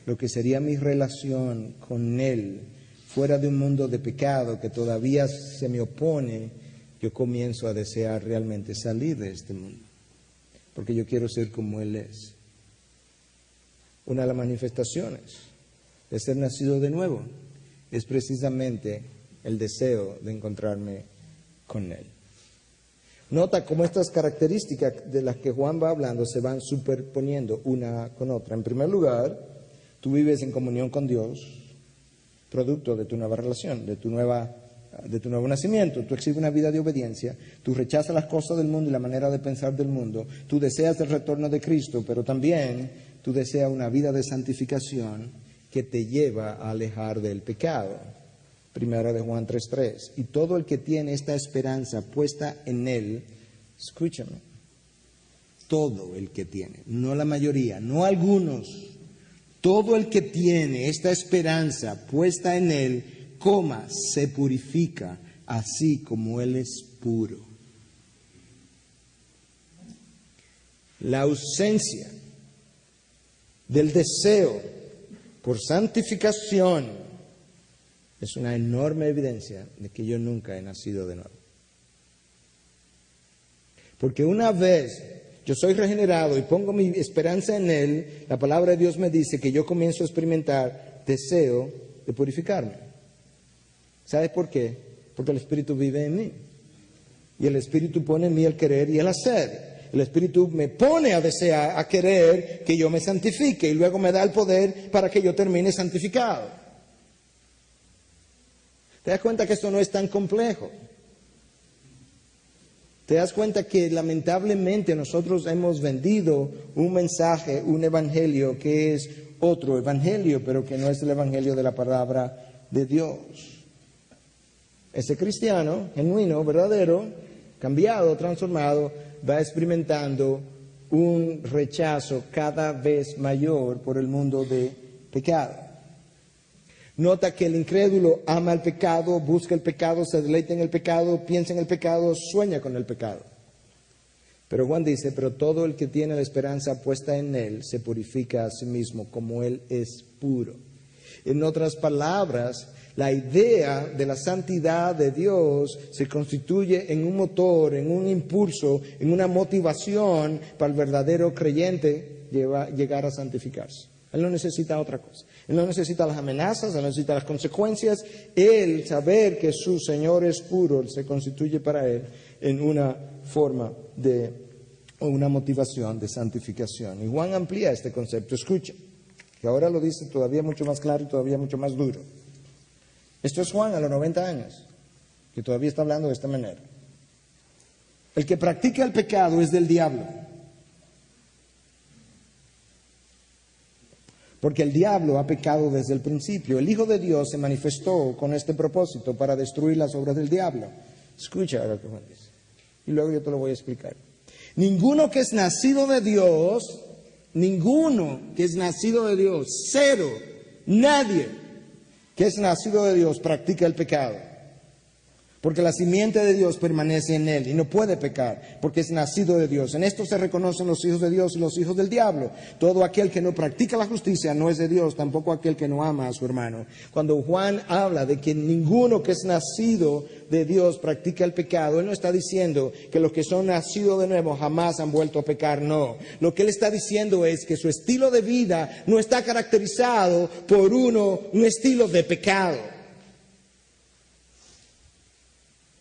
lo que sería mi relación con Él, fuera de un mundo de pecado que todavía se me opone, yo comienzo a desear realmente salir de este mundo, porque yo quiero ser como Él es. Una de las manifestaciones de ser nacido de nuevo es precisamente el deseo de encontrarme con Él. Nota cómo estas características de las que Juan va hablando se van superponiendo una con otra. En primer lugar, tú vives en comunión con Dios, producto de tu nueva relación, de tu nuevo nacimiento. Tú exhibes una vida de obediencia, tú rechazas las cosas del mundo y la manera de pensar del mundo, tú deseas el retorno de Cristo, pero también tú deseas una vida de santificación que te lleva a alejar del pecado. Primera de Juan 3:3. Y todo el que tiene esta esperanza puesta en Él, escúchame, todo el que tiene, no la mayoría, no algunos, todo el que tiene esta esperanza puesta en Él, se purifica así como Él es puro. La ausencia del deseo por santificación es una enorme evidencia de que yo nunca he nacido de nuevo. Porque una vez yo soy regenerado y pongo mi esperanza en Él, la palabra de Dios me dice que yo comienzo a experimentar deseo de purificarme. ¿Sabes por qué? Porque el Espíritu vive en mí. Y el Espíritu pone en mí el querer y el hacer. El Espíritu me pone a desear, a querer que yo me santifique y luego me da el poder para que yo termine santificado. ¿Te das cuenta que esto no es tan complejo? ¿Te das cuenta que lamentablemente nosotros hemos vendido un mensaje, un evangelio que es otro evangelio, pero que no es el evangelio de la palabra de Dios? Ese cristiano genuino, verdadero, cambiado, transformado, va experimentando un rechazo cada vez mayor por el mundo de pecado. Nota que el incrédulo ama el pecado, busca el pecado, se deleita en el pecado, piensa en el pecado, sueña con el pecado. Pero Juan dice, pero todo el que tiene la esperanza puesta en él se purifica a sí mismo como él es puro. En otras palabras, la idea de la santidad de Dios se constituye en un motor, en un impulso, en una motivación para el verdadero creyente llegar a santificarse. Él no necesita otra cosa. Él no necesita las amenazas, él no necesita las consecuencias. Él, saber que su Señor es puro, se constituye para él en una forma o una motivación de santificación. Y Juan amplía este concepto. Escuchen, que ahora lo dice todavía mucho más claro y todavía mucho más duro. Esto es Juan a los 90 años, que todavía está hablando de esta manera. El que practica el pecado es del diablo. Porque el diablo ha pecado desde el principio. El Hijo de Dios se manifestó con este propósito para destruir las obras del diablo. Escucha lo que Juan dice. Y luego yo te lo voy a explicar. Ninguno que es nacido de Dios, cero, nadie que es nacido de Dios practica el pecado. Porque la simiente de Dios permanece en él y no puede pecar, porque es nacido de Dios. En esto se reconocen los hijos de Dios y los hijos del diablo. Todo aquel que no practica la justicia no es de Dios, tampoco aquel que no ama a su hermano. Cuando Juan habla de que ninguno que es nacido de Dios practica el pecado, él no está diciendo que los que son nacidos de nuevo jamás han vuelto a pecar, no. Lo que él está diciendo es que su estilo de vida no está caracterizado por un estilo de pecado.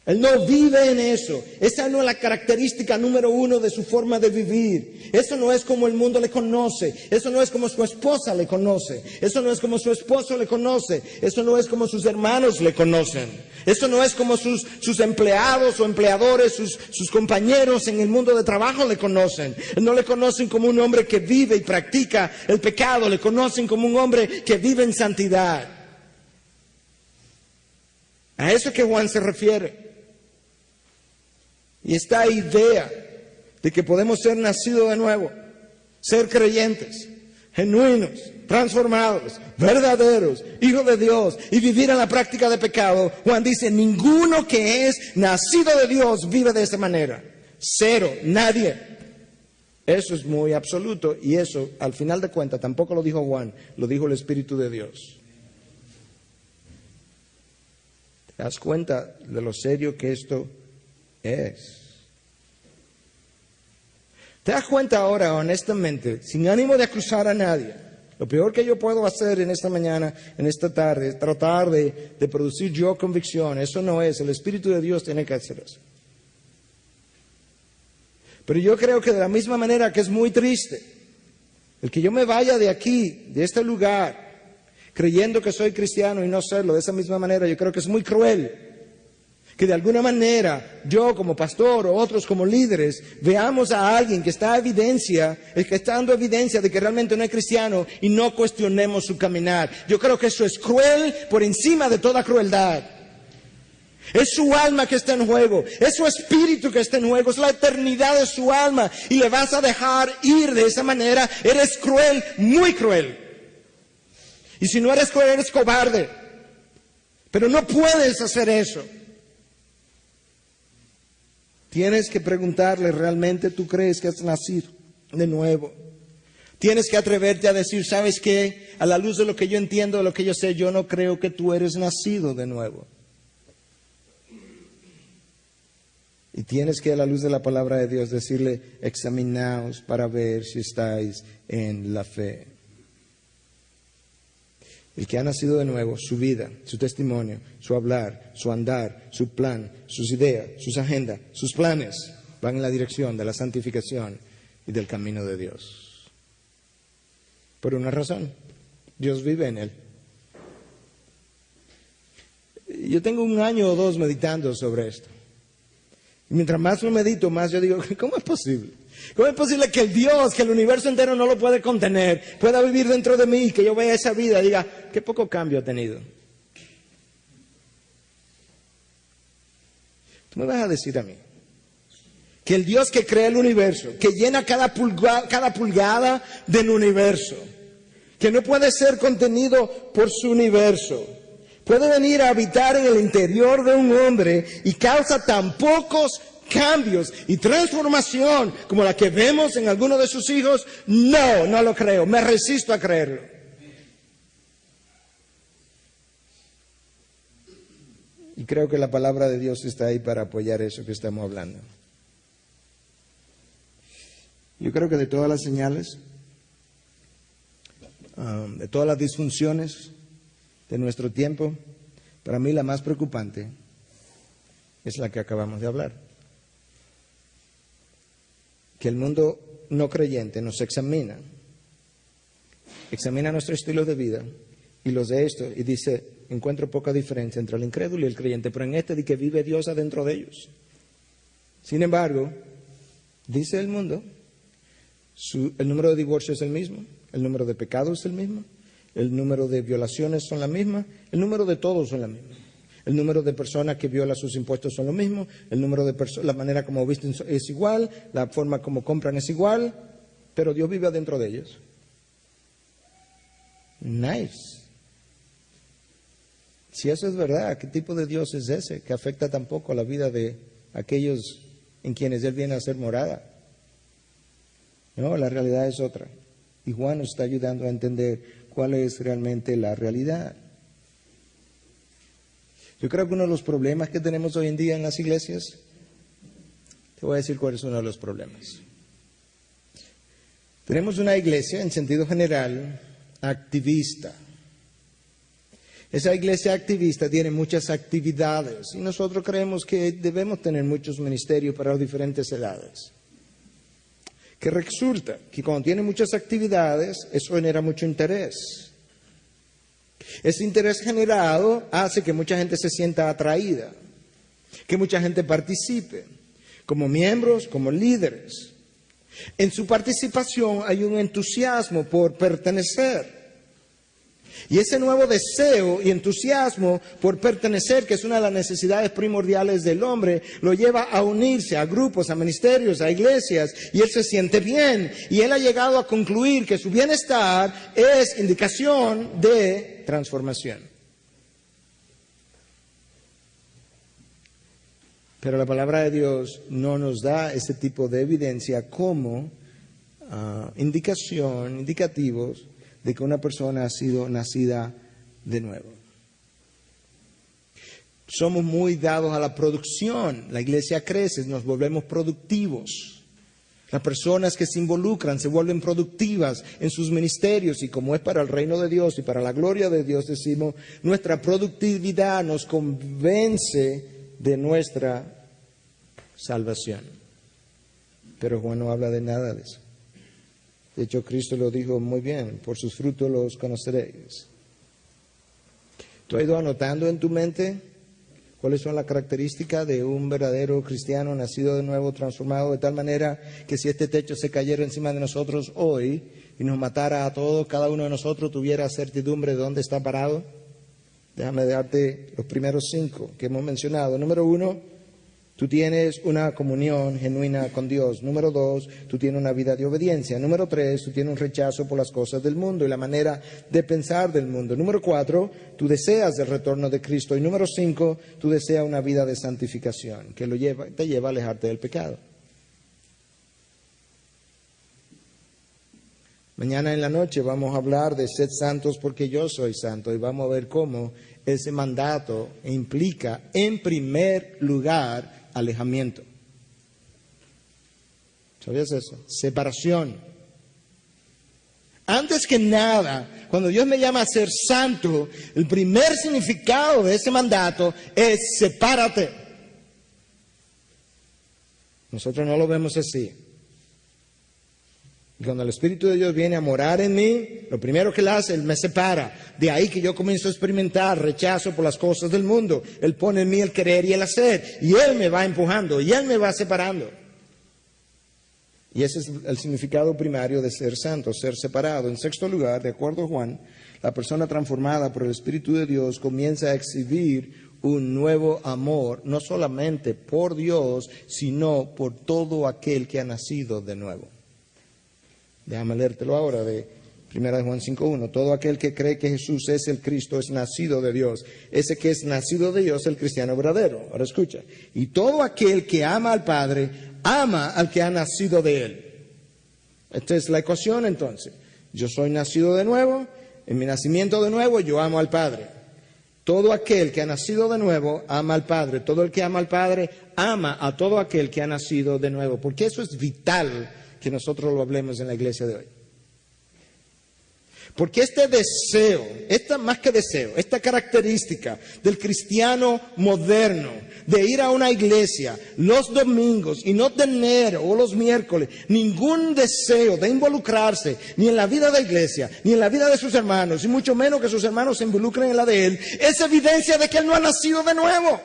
Él no vive en eso. Esa no es la característica número uno de su forma de vivir. Eso no es como el mundo le conoce. Eso no es como su esposa le conoce. Eso no es como su esposo le conoce. Eso no es como sus hermanos le conocen. Eso no es como sus empleados o empleadores, sus compañeros en el mundo de trabajo le conocen. No le conocen como un hombre que vive y practica el pecado. Le conocen como un hombre que vive en santidad. A eso es que Juan se refiere. Y esta idea de que podemos ser nacidos de nuevo, ser creyentes, genuinos, transformados, verdaderos, hijos de Dios y vivir en la práctica de pecado, Juan dice, ninguno que es nacido de Dios vive de esa manera. Cero, nadie. Eso es muy absoluto y eso, al final de cuentas, tampoco lo dijo Juan, lo dijo el Espíritu de Dios. ¿Te das cuenta de lo serio que esto es? ¿Te das cuenta ahora, honestamente, sin ánimo de acusar a nadie? Lo peor que yo puedo hacer en esta mañana, en esta tarde, es tratar de producir yo convicción. Eso no es, el Espíritu de Dios tiene que hacer eso. Pero yo creo que de la misma manera que es muy triste el que yo me vaya de aquí, de este lugar, creyendo que soy cristiano y no serlo, de esa misma manera yo creo que es muy cruel que de alguna manera yo como pastor o otros como líderes veamos a alguien que está dando evidencia de que realmente no es cristiano y no cuestionemos su caminar. Yo creo que eso es cruel por encima de toda crueldad. Es su alma que está en juego, es su espíritu que está en juego, es la eternidad de su alma y le vas a dejar ir de esa manera. Eres cruel, muy cruel. Y si no eres cruel, eres cobarde. Pero no puedes hacer eso. Tienes que preguntarle, ¿realmente tú crees que has nacido de nuevo? Tienes que atreverte a decir, ¿sabes qué? A la luz de lo que yo entiendo, de lo que yo sé, yo no creo que tú eres nacido de nuevo. Y tienes que, a la luz de la palabra de Dios, decirle, examinaos para ver si estáis en la fe. El que ha nacido de nuevo, su vida, su testimonio, su hablar, su andar, su plan, sus ideas, sus agendas, sus planes van en la dirección de la santificación y del camino de Dios. Por una razón, Dios vive en él. Yo tengo 1 año o 2 meditando sobre esto. Y mientras más lo medito, más yo digo, ¿cómo es posible? ¿Cómo es posible que el Dios, que el universo entero no lo puede contener, pueda vivir dentro de mí, que yo vea esa vida y diga, qué poco cambio ha tenido? Tú me vas a decir a mí que el Dios que crea el universo, que llena cada pulgada del universo, que no puede ser contenido por su universo, puede venir a habitar en el interior de un hombre y causa tan pocos cambios y transformación como la que vemos en algunos de sus hijos. No, no lo creo, me resisto a creerlo. Y creo que la palabra de Dios está ahí para apoyar eso que estamos hablando. Yo creo que de todas las señales, de todas las disfunciones de nuestro tiempo, para mí la más preocupante es la que acabamos de hablar. Que el mundo no creyente nos examina nuestro estilo de vida y los de esto y dice, encuentro poca diferencia entre el incrédulo y el creyente, pero en este de que vive Dios adentro de ellos. Sin embargo, dice el mundo, el número de divorcios es el mismo, el número de pecados es el mismo, el número de violaciones son la misma, el número de todos son la misma. El número de personas que violan sus impuestos son lo mismo, el número de personas, la manera como visten es igual, la forma como compran es igual, pero Dios vive adentro de ellos. Nice. Si eso es verdad, ¿qué tipo de Dios es ese que afecta tan poco la vida de aquellos en quienes Él viene a ser morada? No, la realidad es otra. Y Juan nos está ayudando a entender cuál es realmente la realidad. Yo creo que uno de los problemas que tenemos hoy en día en las iglesias, te voy a decir cuál es uno de los problemas. Tenemos una iglesia, en sentido general, activista. Esa iglesia activista tiene muchas actividades y nosotros creemos que debemos tener muchos ministerios para las diferentes edades. Que resulta que cuando tiene muchas actividades, eso genera mucho interés. Ese interés generado hace que mucha gente se sienta atraída, que mucha gente participe, como miembros, como líderes. En su participación hay un entusiasmo por pertenecer. Y ese nuevo deseo y entusiasmo por pertenecer, que es una de las necesidades primordiales del hombre, lo lleva a unirse a grupos, a ministerios, a iglesias, y él se siente bien. Y él ha llegado a concluir que su bienestar es indicación de transformación. Pero la palabra de Dios no nos da ese tipo de evidencia como indicativos de que una persona ha sido nacida de nuevo. Somos muy dados a la producción. La iglesia crece, nos volvemos productivos. Las personas que se involucran se vuelven productivas en sus ministerios y como es para el reino de Dios y para la gloria de Dios, decimos, nuestra productividad nos convence de nuestra salvación. Pero Juan no habla de nada de eso. De hecho, Cristo lo dijo muy bien, por sus frutos los conoceréis. ¿Tú has ido anotando en tu mente cuáles son las características de un verdadero cristiano nacido de nuevo, transformado, de tal manera que si este techo se cayera encima de nosotros hoy y nos matara a todos, cada uno de nosotros tuviera certidumbre de dónde está parado? Déjame darte los primeros 5 que hemos mencionado. Número 1, tú tienes una comunión genuina con Dios. Número 2, tú tienes una vida de obediencia. Número 3, tú tienes un rechazo por las cosas del mundo y la manera de pensar del mundo. Número 4, tú deseas el retorno de Cristo. Y número 5, tú deseas una vida de santificación que te lleva a alejarte del pecado. Mañana en la noche vamos a hablar de sed santos porque yo soy santo y vamos a ver cómo ese mandato implica en primer lugar alejamiento. ¿Sabías eso? Separación. Antes que nada, cuando Dios me llama a ser santo, el primer significado de ese mandato es sepárate. Nosotros no lo vemos así. Y cuando el Espíritu de Dios viene a morar en mí, lo primero que Él hace, Él me separa. De ahí que yo comienzo a experimentar rechazo por las cosas del mundo. Él pone en mí el querer y el hacer. Y Él me va empujando, y Él me va separando. Y ese es el significado primario de ser santo, ser separado. En sexto lugar, de acuerdo a Juan, la persona transformada por el Espíritu de Dios comienza a exhibir un nuevo amor, no solamente por Dios, sino por todo aquel que ha nacido de nuevo. Déjame leértelo ahora de 1 Juan 5:1. Todo aquel que cree que Jesús es el Cristo es nacido de Dios. Ese que es nacido de Dios es el cristiano verdadero. Ahora escucha. Y todo aquel que ama al Padre, ama al que ha nacido de Él. Esta es la ecuación entonces. Yo soy nacido de nuevo. En mi nacimiento de nuevo yo amo al Padre. Todo aquel que ha nacido de nuevo ama al Padre. Todo el que ama al Padre ama a todo aquel que ha nacido de nuevo. Porque eso es vital que nosotros lo hablemos en la iglesia de hoy. Porque este deseo, más que deseo, esta característica del cristiano moderno, de ir a una iglesia los domingos y no tener, o los miércoles, ningún deseo de involucrarse ni en la vida de la iglesia, ni en la vida de sus hermanos, y mucho menos que sus hermanos se involucren en la de él, es evidencia de que él no ha nacido de nuevo.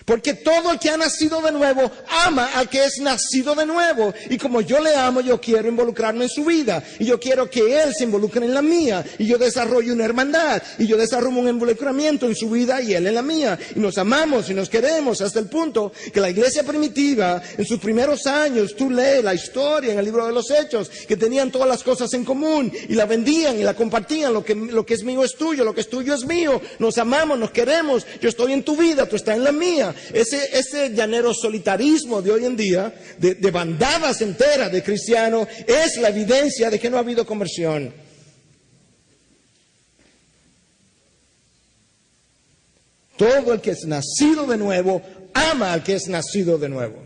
Porque todo el que ha nacido de nuevo ama al que es nacido de nuevo. Y como yo le amo, yo quiero involucrarme en su vida. Y yo quiero que él se involucre en la mía. Y yo desarrollo una hermandad. Y yo desarrollo un involucramiento en su vida y él en la mía. Y nos amamos y nos queremos hasta el punto que la iglesia primitiva, en sus primeros años, tú lees la historia en el libro de los Hechos, que tenían todas las cosas en común. Y la vendían y la compartían. Lo que es mío es tuyo, lo que es tuyo es mío. Nos amamos, nos queremos. Yo estoy en tu vida, tú estás en la mía. Ese llanero solitarismo de hoy en día, de bandadas enteras de cristianos, es la evidencia de que no ha habido conversión. Todo el que es nacido de nuevo, ama al que es nacido de nuevo.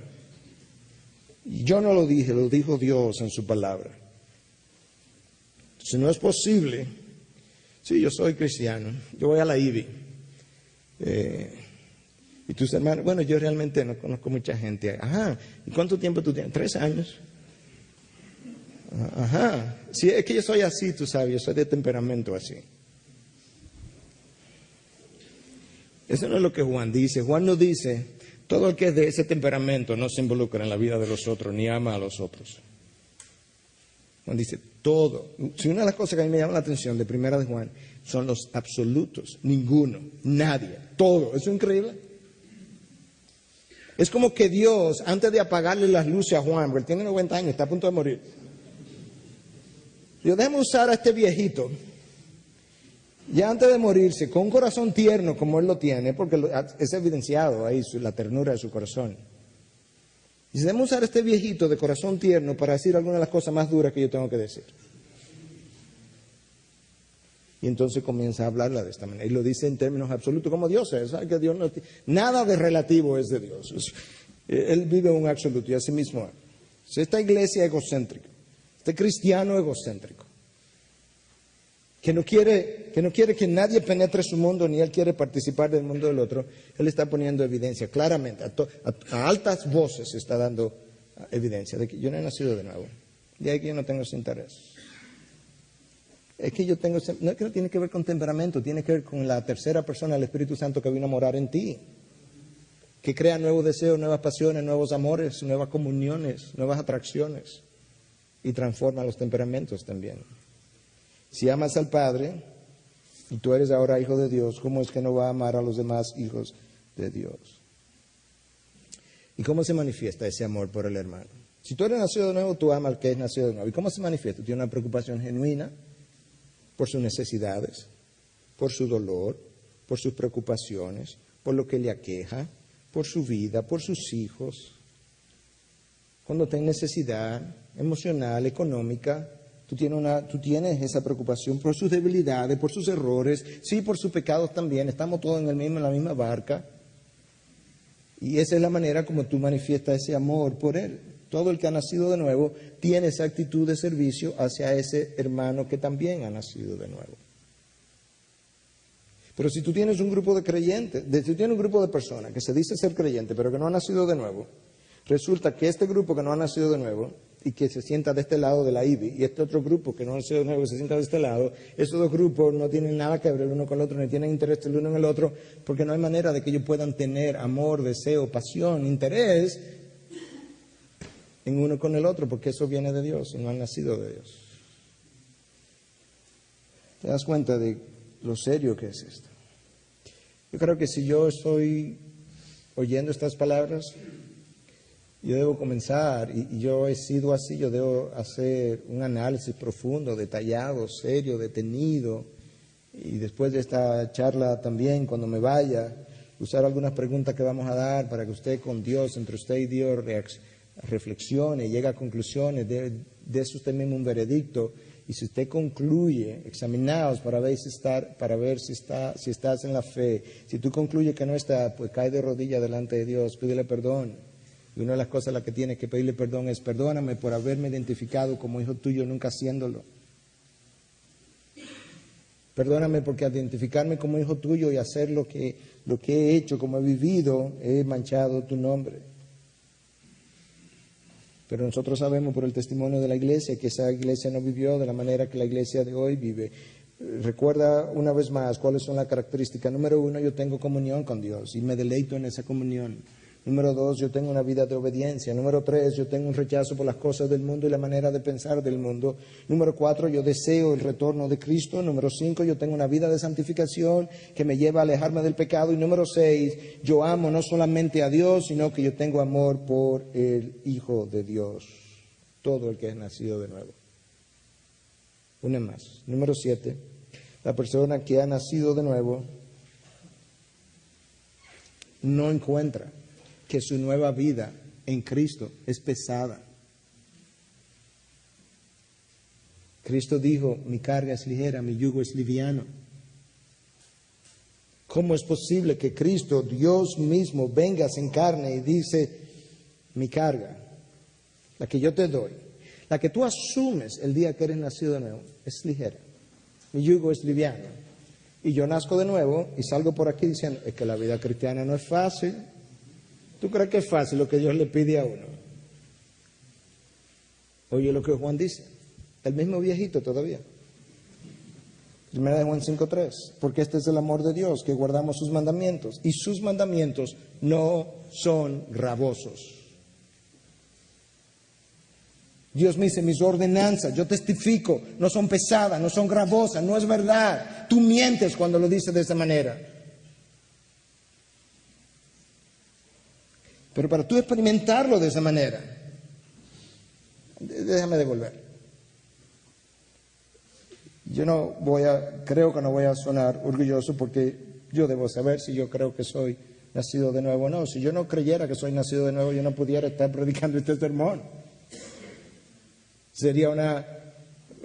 Y yo no lo dije, lo dijo Dios en su palabra. Si no es posible, sí, yo soy cristiano, yo voy a la IBI. Y tus hermanos, bueno, yo realmente no conozco mucha gente. Ajá, ¿y cuánto tiempo tú tienes? 3 años. Ajá, sí, es que yo soy así, tú sabes, yo soy de temperamento así. Eso no es lo que Juan dice. Juan no dice, todo el que es de ese temperamento no se involucra en la vida de los otros, ni ama a los otros. Juan dice, todo. Si una de las cosas que a mí me llama la atención de primera de Juan son los absolutos, ninguno, nadie, todo. ¿Eso es increíble? Es como que Dios, antes de apagarle las luces a Juan, porque él tiene 90 años, está a punto de morir. Dios, déjame usar a este viejito, ya antes de morirse, con un corazón tierno como él lo tiene, porque es evidenciado ahí la ternura de su corazón. Dice, déjame usar a este viejito de corazón tierno para decir algunas de las cosas más duras que yo tengo que decir. Y entonces comienza a hablarla de esta manera. Y lo dice en términos absolutos, como Dios es. ¿Sabe que Dios no nada de relativo es de Dios? Él vive un absoluto y así mismo es. Esta iglesia egocéntrica, este cristiano egocéntrico, que no quiere que nadie penetre su mundo, ni él quiere participar del mundo del otro, él está poniendo evidencia claramente, a altas voces está dando evidencia de que yo no he nacido de nuevo. De ahí que yo no tengo ese interés. Es que no es que no tiene que ver con temperamento, tiene que ver con la tercera persona del Espíritu Santo que vino a morar en ti, que crea nuevos deseos, nuevas pasiones, nuevos amores, nuevas comuniones, nuevas atracciones, y transforma los temperamentos también. Si amas al Padre y tú eres ahora hijo de Dios, ¿cómo es que no va a amar a los demás hijos de Dios? ¿Y cómo se manifiesta ese amor por el hermano? Si tú eres nacido de nuevo, tú amas al que es nacido de nuevo. ¿Y cómo se manifiesta? Tiene una preocupación genuina por sus necesidades, por su dolor, por sus preocupaciones, por lo que le aqueja, por su vida, por sus hijos. Cuando tenga necesidad emocional, económica, tú tienes esa preocupación por sus debilidades, por sus errores, sí, por sus pecados también. Estamos todos en la misma barca. Y esa es la manera como tú manifiestas ese amor por él. Todo el que ha nacido de nuevo tiene esa actitud de servicio hacia ese hermano que también ha nacido de nuevo. Pero si tú tienes un grupo de creyentes, si tú tienes un grupo de personas que se dice ser creyente, pero que no ha nacido de nuevo, resulta que este grupo que no ha nacido de nuevo y que se sienta de este lado de la IBI, y este otro grupo que no ha nacido de nuevo y se sienta de este lado, esos dos grupos no tienen nada que ver el uno con el otro, ni tienen interés el uno en el otro, porque no hay manera de que ellos puedan tener amor, deseo, pasión, interés en uno con el otro, porque eso viene de Dios y no han nacido de Dios. ¿Te das cuenta de lo serio que es esto? Yo creo que si yo estoy oyendo estas palabras, yo debo comenzar, y yo he sido así, yo debo hacer un análisis profundo, detallado, serio, detenido, y después de esta charla también, cuando me vaya, usar algunas preguntas que vamos a dar para que usted con Dios, entre usted y Dios, reflexione, llegue a conclusiones, dé usted mismo un veredicto, y si usted concluye, examinaos para ver si estás en la fe. Si tú concluyes que no está, pues cae de rodillas delante de Dios, pídele perdón. Y una de las cosas a las que tienes que pedirle perdón es: perdóname por haberme identificado como hijo tuyo, nunca haciéndolo. Perdóname porque al identificarme como hijo tuyo y hacer lo que he hecho, como he vivido, he manchado tu nombre. Pero nosotros sabemos por el testimonio de la iglesia que esa iglesia no vivió de la manera que la iglesia de hoy vive. Recuerda una vez más cuáles son las características. Número 1, yo tengo comunión con Dios y me deleito en esa comunión. Número 2, yo tengo una vida de obediencia. Número 3, yo tengo un rechazo por las cosas del mundo y la manera de pensar del mundo. Número 4, yo deseo el retorno de Cristo. Número 5, yo tengo una vida de santificación que me lleva a alejarme del pecado. Y número 6, yo amo no solamente a Dios, sino que yo tengo amor por el Hijo de Dios, todo el que es nacido de nuevo. Una más. Número 7, la persona que ha nacido de nuevo no encuentra que su nueva vida en Cristo es pesada. Cristo dijo: mi carga es ligera, mi yugo es liviano. ¿Cómo es posible que Cristo, Dios mismo, venga en carne y dice: mi carga, la que yo te doy, la que tú asumes el día que eres nacido de nuevo, es ligera, mi yugo es liviano? Y yo nazco de nuevo y salgo por aquí diciendo: es que la vida cristiana no es fácil. ¿Tú crees que es fácil lo que Dios le pide a uno? Oye lo que Juan dice, el mismo viejito todavía. Primera de Juan 5:3, porque este es el amor de Dios, que guardamos sus mandamientos, y sus mandamientos no son gravosos. Dios me dice: mis ordenanzas, yo testifico, no son pesadas, no son gravosas, no es verdad. Tú mientes cuando lo dices de esa manera. Pero para tú experimentarlo de esa manera, déjame devolver. Yo creo que no voy a sonar orgulloso, porque yo debo saber si yo creo que soy nacido de nuevo o no. Si yo no creyera que soy nacido de nuevo, yo no pudiera estar predicando este sermón. Sería una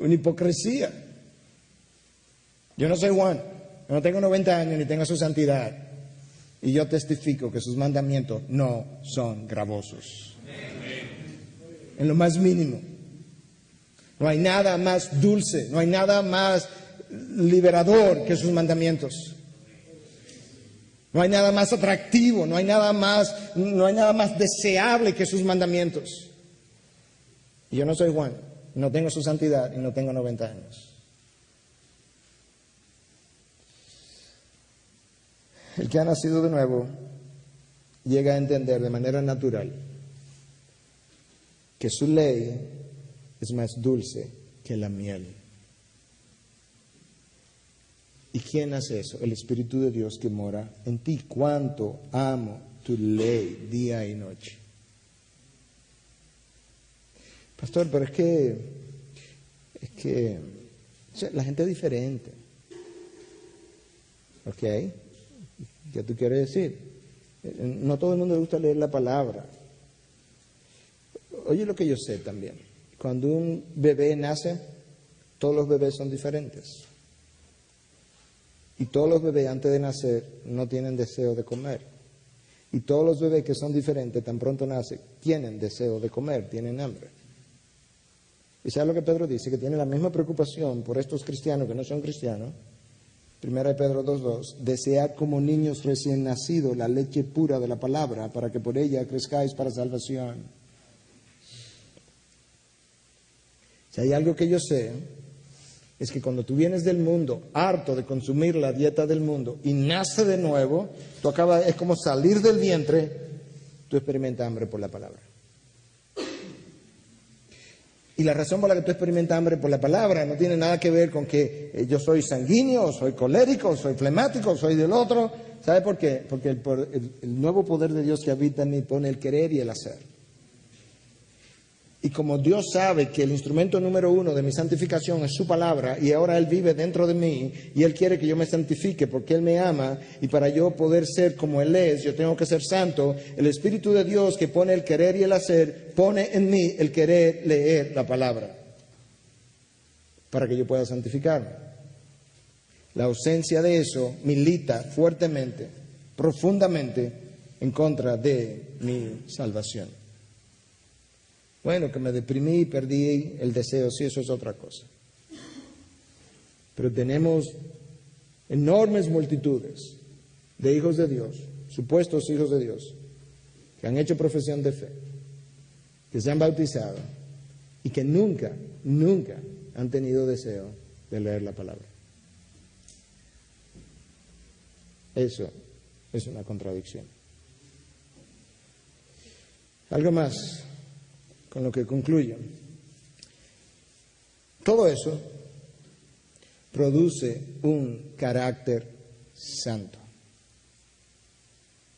hipocresía. Yo no soy Juan, yo no tengo 90 años ni tengo su santidad. Y yo testifico que sus mandamientos no son gravosos. En lo más mínimo. No hay nada más dulce, no hay nada más liberador que sus mandamientos. No hay nada más atractivo, no hay nada más deseable que sus mandamientos. Y yo no soy Juan, no tengo su santidad y no tengo 90 años. El que ha nacido de nuevo llega a entender de manera natural que su ley es más dulce que la miel. ¿Y quién hace eso? El Espíritu de Dios que mora en ti. Cuánto amo tu ley día y noche. Pastor, pero es que la gente es diferente. ¿Ok? ¿Qué tú quieres decir? No todo el mundo le gusta leer la palabra. Oye lo que yo sé también. Cuando un bebé nace, todos los bebés son diferentes. Y todos los bebés antes de nacer no tienen deseo de comer. Y todos los bebés que son diferentes, tan pronto nacen, tienen deseo de comer, tienen hambre. ¿Y sabe lo que Pedro dice? Que tiene la misma preocupación por estos cristianos que no son cristianos. 1 Pedro 2:2, desead como niños recién nacidos la leche pura de la palabra, para que por ella crezcáis para salvación. Si hay algo que yo sé, es que cuando tú vienes del mundo, harto de consumir la dieta del mundo, y nace de nuevo, es como salir del vientre, tú experimentas hambre por la palabra. Y la razón por la que tú experimentas hambre por la palabra no tiene nada que ver con que yo soy sanguíneo, soy colérico, soy flemático, soy del otro. ¿Sabe por qué? Porque el nuevo poder de Dios que habita en mí pone el querer y el hacer. Y como Dios sabe que el instrumento número 1 de mi santificación es su palabra, y ahora Él vive dentro de mí, y Él quiere que yo me santifique porque Él me ama, y para yo poder ser como Él es, yo tengo que ser santo. El Espíritu de Dios que pone el querer y el hacer, pone en mí el querer leer la palabra, para que yo pueda santificarme. La ausencia de eso milita fuertemente, profundamente, en contra de mi salvación. Bueno, que me deprimí y perdí el deseo, sí, eso es otra cosa. Pero tenemos enormes multitudes de hijos de Dios, supuestos hijos de Dios, que han hecho profesión de fe, que se han bautizado y que nunca han tenido deseo de leer la palabra. Eso es una contradicción. Algo más con lo que concluyo. Todo eso produce un carácter santo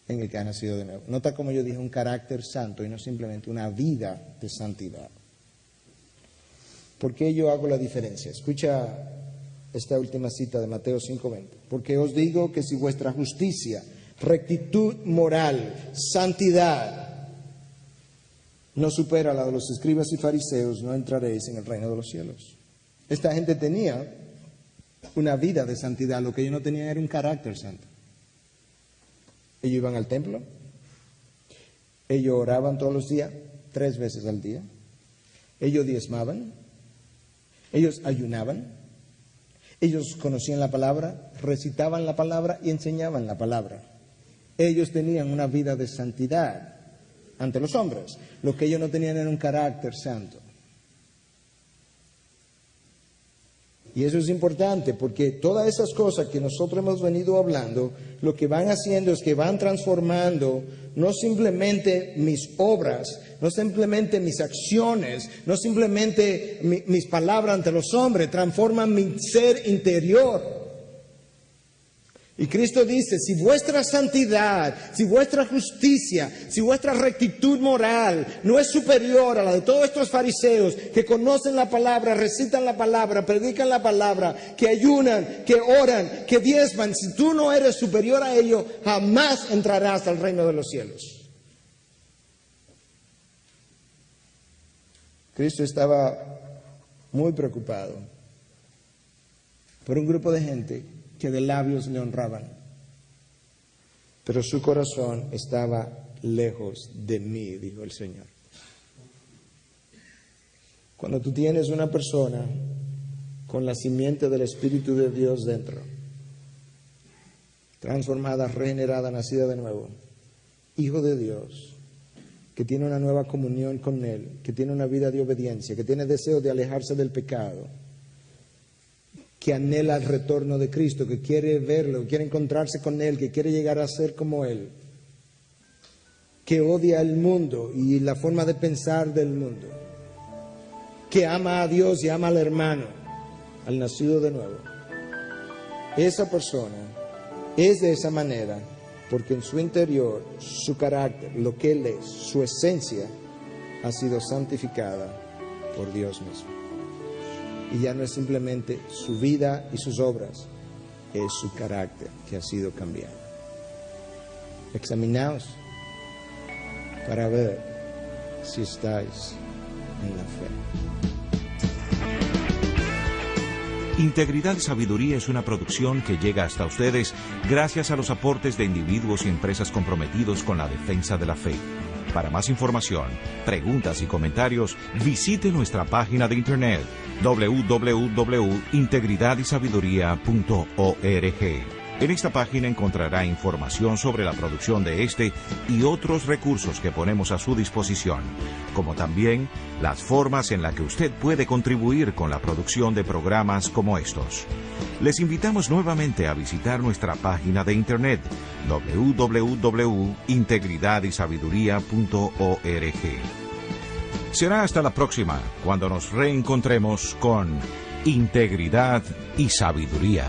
en el que ha nacido de nuevo. Nota como yo dije un carácter santo y no simplemente una vida de santidad. ¿Por qué yo hago la diferencia? Escucha esta última cita de Mateo 5:20. Porque os digo que si vuestra justicia, rectitud moral, santidad no supera la de los escribas y fariseos, no entraréis en el reino de los cielos. Esta gente tenía una vida de santidad, lo que ellos no tenían era un carácter santo. Ellos iban al templo, ellos oraban todos los días, 3 veces al día, ellos diezmaban, ellos ayunaban, ellos conocían la palabra, recitaban la palabra y enseñaban la palabra. Ellos tenían una vida de santidad ante los hombres. Lo que ellos no tenían era un carácter santo. Y eso es importante porque todas esas cosas que nosotros hemos venido hablando, lo que van haciendo es que van transformando no simplemente mis obras, no simplemente mis acciones, no simplemente mis palabras ante los hombres, transforman mi ser interior. Y Cristo dice, si vuestra santidad, si vuestra justicia, si vuestra rectitud moral no es superior a la de todos estos fariseos que conocen la palabra, recitan la palabra, predican la palabra, que ayunan, que oran, que diezman, si tú no eres superior a ellos, jamás entrarás al reino de los cielos. Cristo estaba muy preocupado por un grupo de gente que de labios le honraban, pero su corazón estaba lejos de mí, dijo el Señor. Cuando tú tienes una persona con la simiente del Espíritu de Dios dentro, transformada, regenerada, nacida de nuevo, hijo de Dios, que tiene una nueva comunión con Él, que tiene una vida de obediencia, que tiene deseo de alejarse del pecado, que anhela el retorno de Cristo, que quiere verlo, que quiere encontrarse con Él, que quiere llegar a ser como Él, que odia el mundo y la forma de pensar del mundo, que ama a Dios y ama al hermano, al nacido de nuevo. Esa persona es de esa manera porque en su interior, su carácter, lo que Él es, su esencia, ha sido santificada por Dios mismo. Y ya no es simplemente su vida y sus obras, es su carácter que ha sido cambiado. Examinaos para ver si estáis en la fe. Integridad y Sabiduría es una producción que llega hasta ustedes gracias a los aportes de individuos y empresas comprometidos con la defensa de la fe. Para más información, preguntas y comentarios, visite nuestra página de internet www.integridadysabiduría.org. En esta página encontrará información sobre la producción de este y otros recursos que ponemos a su disposición, como también las formas en las que usted puede contribuir con la producción de programas como estos. Les invitamos nuevamente a visitar nuestra página de internet www.integridadysabiduría.org. Será hasta la próxima, cuando nos reencontremos con Integridad y Sabiduría.